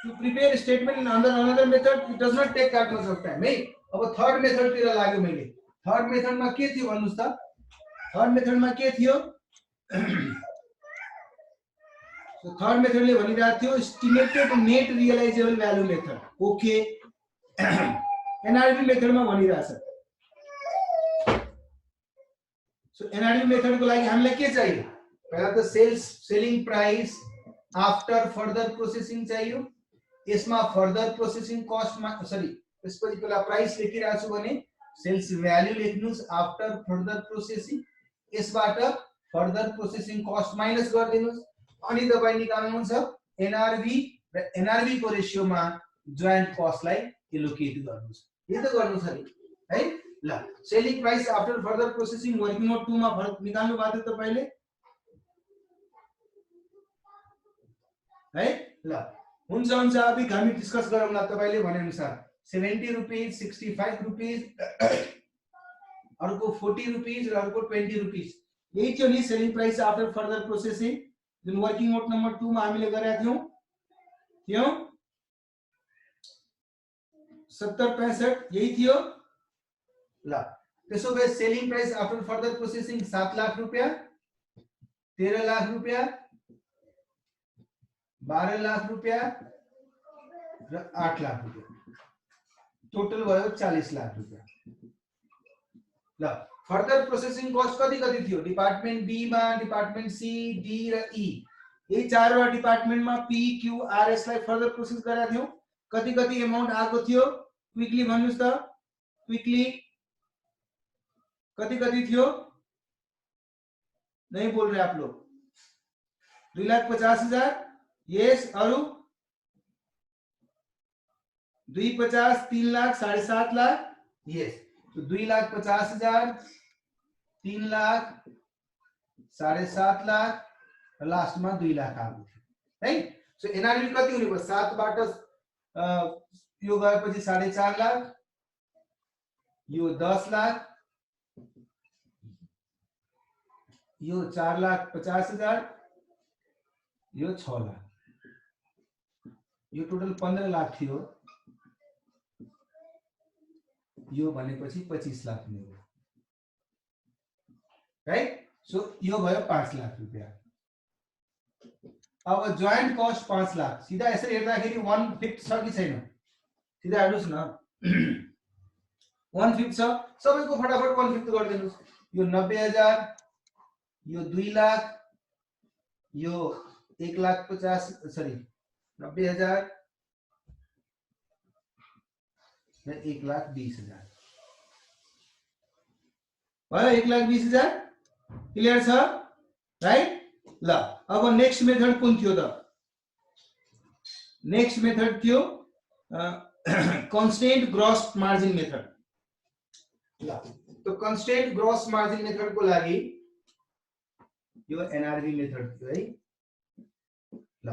to prepare statement in another method it does not take that much of time है। अब थर्ड मेथड तिर लाग्यो मैले। थर्ड मेथडमा के थियो भन्नुस् त, थर्ड मेथडमा के थियो, सो थर्ड मेथडले भनिरहेको थियो estimated net realizable value method, okay. NRB मेथडमा भनिरहेछ। सो एनआरबी मेथड को लागि हामीलाई के चाहियो, पहिला त selling price after further processing चाहियो, यसमा फर्दर प्रोसेसिङ कस्ट सरी, त्यसपछि पहिला प्राइस लेखिरहेको छु भने सेल्स भ्यालु लेख्नुस् आफ्टर फर्दर प्रोसेसिङ, यसबाट फर्दर प्रोसेसिङ कस्ट माइनस गरिदिनुस्, अनि तपाई निकाल्नुहुन्छ एनआरबी र एनआरबी को रेशियोमा जोइन्ट कस्टलाई एलोकेट गर्नुस्। यो त गर्नु छ नि है। ल selling price after further processing working note 2 मा फरक निकाल्नु भएको थियो तपाईले है। ल हुन्छ हुन्छ, अभी हामी डिस्कस गरौँला तपाईले भने अनुसार 70 रुपैयाँ 65 रुपैयाँ, अर्को 40 रुपैयाँ र अर्को 20 रुपैयाँ, यही थियो नि selling price after further processing जुन वर्किङ नोट नम्बर 2 मा हामीले गरेका थियौं। 70-65 यही थियो। ल त्यसो भए selling price after further processing 7 lakh रुपैयाँ, 13 लाख रुपैयाँ, 12 लाख रुपैयाँ र 8 लाख रुपैयाँ, टोटल भयो 40 लाख रुपैयाँ। ल फर्दर प्रोसेसिङ कस्ट कति कति थियो, डिपार्टमेन्ट बी मा, डिपार्टमेन्ट सी, डी र ई, यही चारवटा डिपार्टमेन्टमा पी क्यू आर एस लाई फर्दर प्रोसेस गरेका थियौ। कति कति अमाउन्ट आएको थियो, क्विकली भन्नुस् त, क्विकली कति कति थियो, नहीं बोल रहे आप लोग। 2,50,000 यस, अरु 2,50,000 3 लाख 7.5 लाख यस। तो 2,50,000 3 लाख 7.5 लाख लास्ट में 2 लाख आएको थियो है। सो एनआरबी कति हुने भयो, 7 बाट यो गएपछि 4.5 लाख, यो 10 लाख, यो 4,50,000, यो 6 लाख, यो टोटल 15 लाख थियो। यो भनेपछि 25 लाख हुने भयो राइट। सो यो भयो 5 लाख रुपैयाँ। अब जोइन्ट कस्ट 5 लाख, सीधा यसरी हेर्दाखेरि 1/5 छ कि छैन, सीधा हेर्नुस् न 1/5 छ। सबैको फटाफट 1/5 गरिदिनुस्। यो 90,000, यो 2 लाख, यो 1,50,000 सरी 90,000 र 1,20,000 भयो। 1,20,000 क्लियर छ राइट। ल अब नेक्स्ट मेथड कुन थियो त, नेक्स्ट मेथड थियो कन्स्टेन्ट ग्रॉस मार्जिन मेथड। ल तो कन्स्टेन्ट ग्रॉस मार्जिन मेथड को लागि यो एनआरबी मेथड थियो है। ल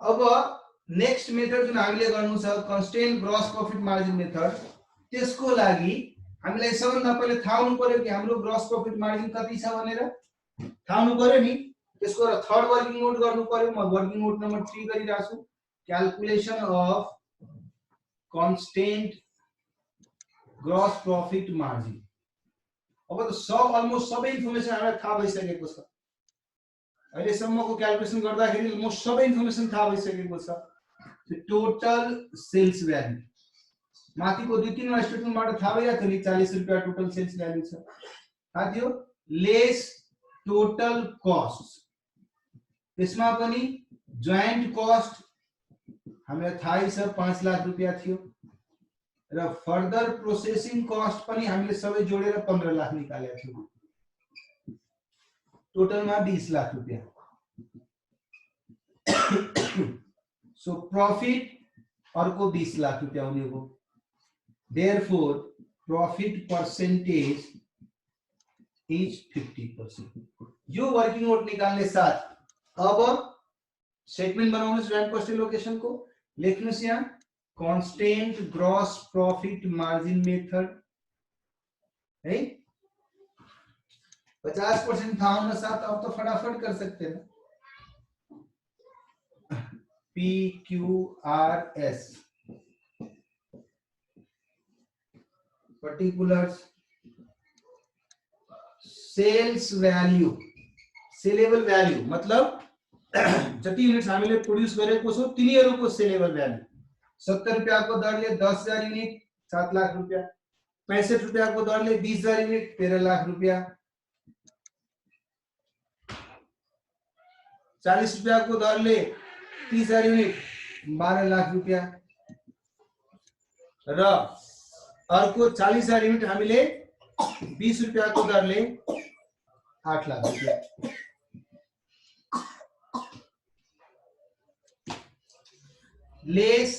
अब नेक्स्ट मेथड जुन हामीले गर्नु छ constant gross profit margin method, त्यसको लागि हामीलाई सबभन्दा पहिले थाहा हुनु पर्यो कि हाम्रो ग्रॉस प्रॉफिट मार्जिन कति छ भनेर थाहा हुनु पर्यो नि। त्यसको थर्ड वर्किङ नोट गर्नु पर्यो। म वर्किङ नोट नम्बर 3 गरिरहेको छु, calculation of constant gross profit margin. अब त सब अलमोस्ट सबै इन्फर्मेसन हामीलाई थाहा भइसकेको छ अहिलेसम्मको क्याल्कुलेसन गर्दाखेरि मोस्ट सबै इन्फर्मेसन थाहा भइसकेको छ। टोटल सेल्स भ्यालु माथिको दुई तीनवटा स्टेटमेन्टबाट थाहा भइरहेको थियो नि 40 रुपैयाँ टोटल सेल्स भ्यालु छ थाहा थियो। लेस टोटल कस्ट, त्यसमा पनि जोइन्ट कस्ट हामीलाई थाहै छ 5 लाख रुपैयाँ थियो र फर्दर प्रोसेसिङ कस्ट पनि हामीले सबै जोडेर 15 लाख निकालेको थियो। टोटलमा 20 लाख रुपैयाँ। सो प्रॉफिट अर्को 20 लाख रुपैयाँ हुने हो। Therefore, profit percentage is 50%. यो वर्किङ नोट निकाल्ने साथ अब स्टेटमेन्ट बनाउनुस् जोइन्ट कस्ट एलोकेसन को। लेख्नुस् यहाँ constant gross profit margin method है। 50% था होने साथ अब तो फटाफट कर सकते हैं। PQRS particulars sales value, saleable value मतलब जति युनिट्स हामीले प्रोड्युस गरेको छौं तिनीहरुको सेलेबल भ्यालु। 70 रुपैयाँ को दरले 10,000 युनिट 7 लाख रुपैयाँ, 65 रुपैयाँ को दरले 20,000 युनिट 13 लाख रुपैयाँ, 40 रुपैयाँ को दरले 30,000 युनिट 12 लाख रुपैयाँ र अर्को 40,000 युनिट हामीले 20 रुपैयाँ को दरले 8 लाख रुपैयाँ। लेस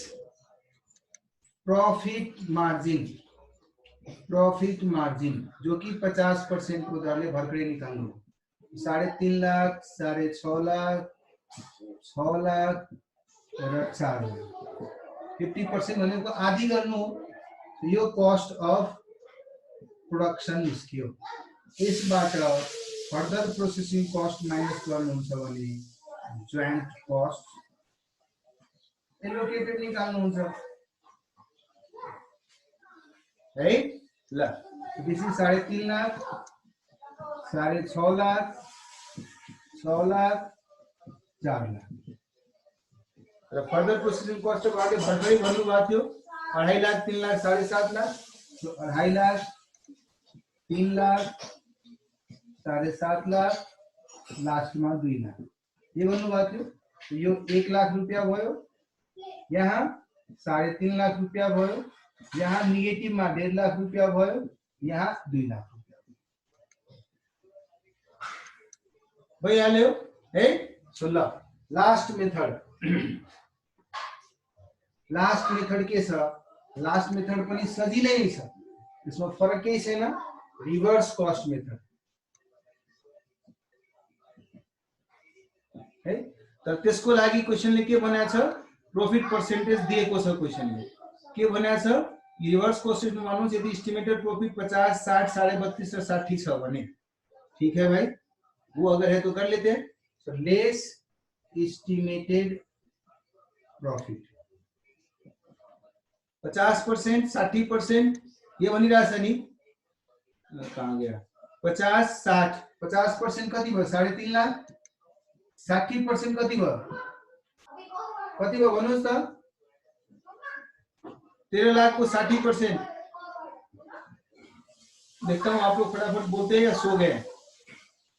प्रॉफिट मार्जिन जो कि 50% को दरले भर्खरै निकाल्नु। 3.5 लाख, 6.5 लाख, 6 लाख र 4 लाख। 50% भनेको आधी गर्नु हो। यो कस्ट अफ प्रोडक्सन निस्कियो। यसबाट फर्दर प्रोसेसिङ कस्ट माइनस गर्नुहुन्छ भने जोइन्ट कस्ट एलोकेटेड निकाल्नुहुन्छ है। ल दिस इज 3.5 लाख, 6.5 लाख, 6 लाख, 4 लाख र फर्दर प्रोसेसिङ कस्ट अगाडि भर्खरै भन्नु भएको थियो 2.5 लाख, 3 लाख, 7.5 लाख। तो 2.5 लाख, 3 लाख, 7.5 लाख, लास्ट में 2 लाख ये भन्नु भएको थियो। तो यो 1 लाख रुपैयाँ भयो, यहाँ 3.5 लाख रुपैयाँ भयो, यहाँ नेगेटिभ में 1.5 लाख रुपैयाँ भयो, यहाँ 2 लाख रुपैयाँ भइहाल्यो है। सो ल लास्ट मेथड के छ? लास्ट मेथड पनि सजिलै नै छ, यसमा फरक केही छैन। रिभर्स कस्ट मेथड है। तर त्यसको लागि क्वेशनले के भनेको छ? प्रॉफिट पर्सेन्टेज दिएको छ। क्वेशनले के भनेको छ? रिभर्स कस्ट में मान्नुहोस् यदि एस्टिमेटेड प्रॉफिट 50, 60, 32.5 र 60 छ भने ठीक है भाई, वो अगर है तो कर लेते हैं। सो लेस एस्टिमेटेड प्रॉफिट 50%, 60% ये भनिरहेछ नि, कहाँ गया? 50, 60, 50% कति भयो? 3.5 लाख। 60% कति भयो? भन्नुहोस् त? 13 लाख को 60%। देखता हूँ आप लोग फटाफट बोलते हैं या सो गए?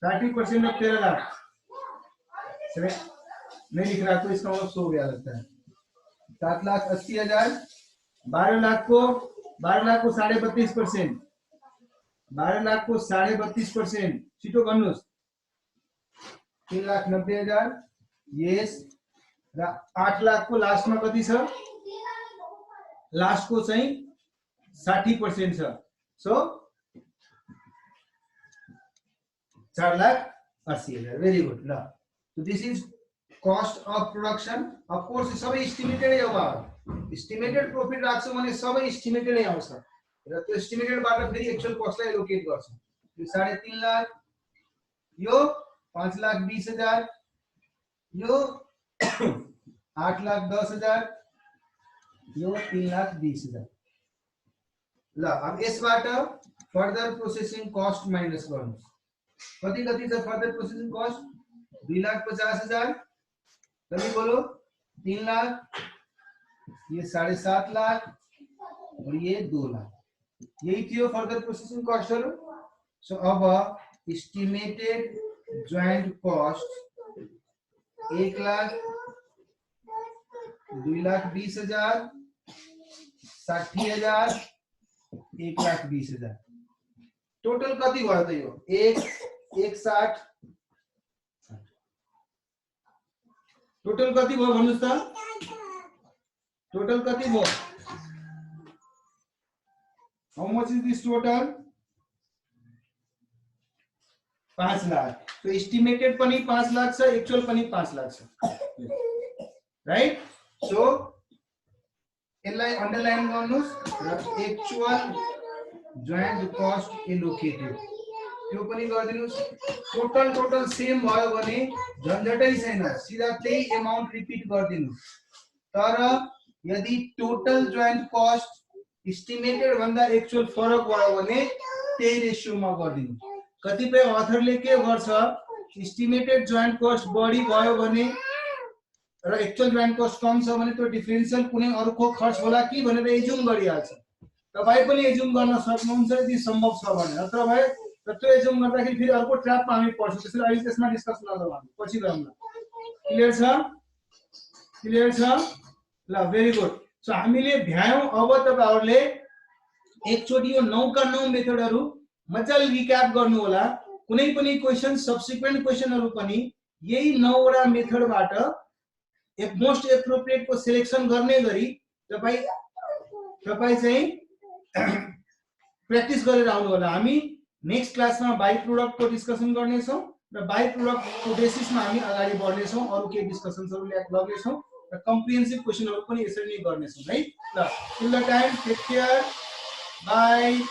60% ऑफ 13 लाख नहीं लिख रहा तो इसका मतलब सो गया लगता है। 7,80,000। 12 लाख को 32.5%। 12 लाख को 32.5%। छिटो भन्नुहोस्। 3,90,000 यस र 8 लाख को लास्ट में कति छ? लास्ट को चाहिँ 60% छ। सो 4,80,000। Very good. ल so this is cost of production. of course सबै एस्टिमेटेड है। अब एस्टिमेटेड प्रॉफिट राख्छौ भने सबै एस्टिमेटेड नै आउँछ र त्यो एस्टिमेटेड बाट फेरि एक्चुअल कस्टलाई एलोकेट गर्छ। यो 3.5 लाख, यो 5,20,000, यो 8,10,000, यो 3,20,000। ल अब यसबाट फर्दर प्रोसेसिङ कस्ट माइनस गर्नुस्। कति छ फर्दर प्रोसेसिङ कस्ट? 2,50,000, जल्दी बोलो, 3 लाख, ये 7.5 लाख और ये 2 लाख, यही थियो फर्दर प्रोसेसिंग कॉस्टहरु। सो अब estimated joint cost 1 lakh, 2,20,000, 60,000, 1,20,000, total कति भयो त यो? 1,60, टोटल कति भयो भन्नुस् त? टोटल कति भयो? How much is this total? 5 lakh. तो एस्टिमेटेड पनि 5 लाख छ, एक्चुअल पनि 5 लाख छ, राइट? सो यसलाई अन्डरलाइन गर्नुस् र एक्चुअल जोइन्ट कस्ट एलोकेटेड त्यो पनि गरिदिनुस्। टोटल सेम भयो भने झन्झटै छैन, सिधा त्यही अमाउन्ट रिपिट गरिदिनुस्। तर यदि टोटल जोइन्ट कस्ट एस्टिमेटेड भन्दा एक्चुअल फरक भयो भने त्यही रेशियोमा गरिदिनु। कतिपय अथरले के गर्छ, एस्टिमेटेड जोइन्ट कस्ट बढी भयो भने र एक्चुअल जोइन्ट कस्ट कम छ भने त्यो डिफरेन्शियल कुनै अरुको खर्च होला कि भनेर एज्युम गरिहाल्छ। तपाई पनि एज्युम गर्न सक्नुहुन्छ यदि सम्भव छ भने, नत्र भए त्यो एज्युम गर्दाखेरि फेरि अर्को ट्र्यापमा हामी पर्छौँ। त्यसैले अहिले त्यसमा डिस्कस नगरौँ, हामी पछि गरौँला। क्लियर छ? क्लियर छ? ल भेरी गुड। सो हामीले भ्यायौं। अब तपाईहरुले एकचोटी यो 9 का 9 मेथडहरु मजाले रिक्याप गर्नु होला। कुनै पनि क्वेशन सब्सिक्वेन्ट क्वेशनहरु पनि यही 9 वटा मेथडबाट एक मोस्ट एप्रोप्रिएट को सिलेक्सन गर्ने गरी तपाई चाहिँ प्र्याक्टिस गरेर आउनु होला। हामी नेक्स्ट क्लासमा बाइ प्रोडक्ट को डिस्कसन गर्ने छौं र बाइ प्रोडक्ट को बेसिसमा हामी अगाडि बढ्ने छौं, अरु के डिस्कसन्सहरु गर्ने छौं र कम्प्रिहेन्सिभ क्वेशनहरु पनि यसरी नै गर्ने छौं है। ल till the time take care, by.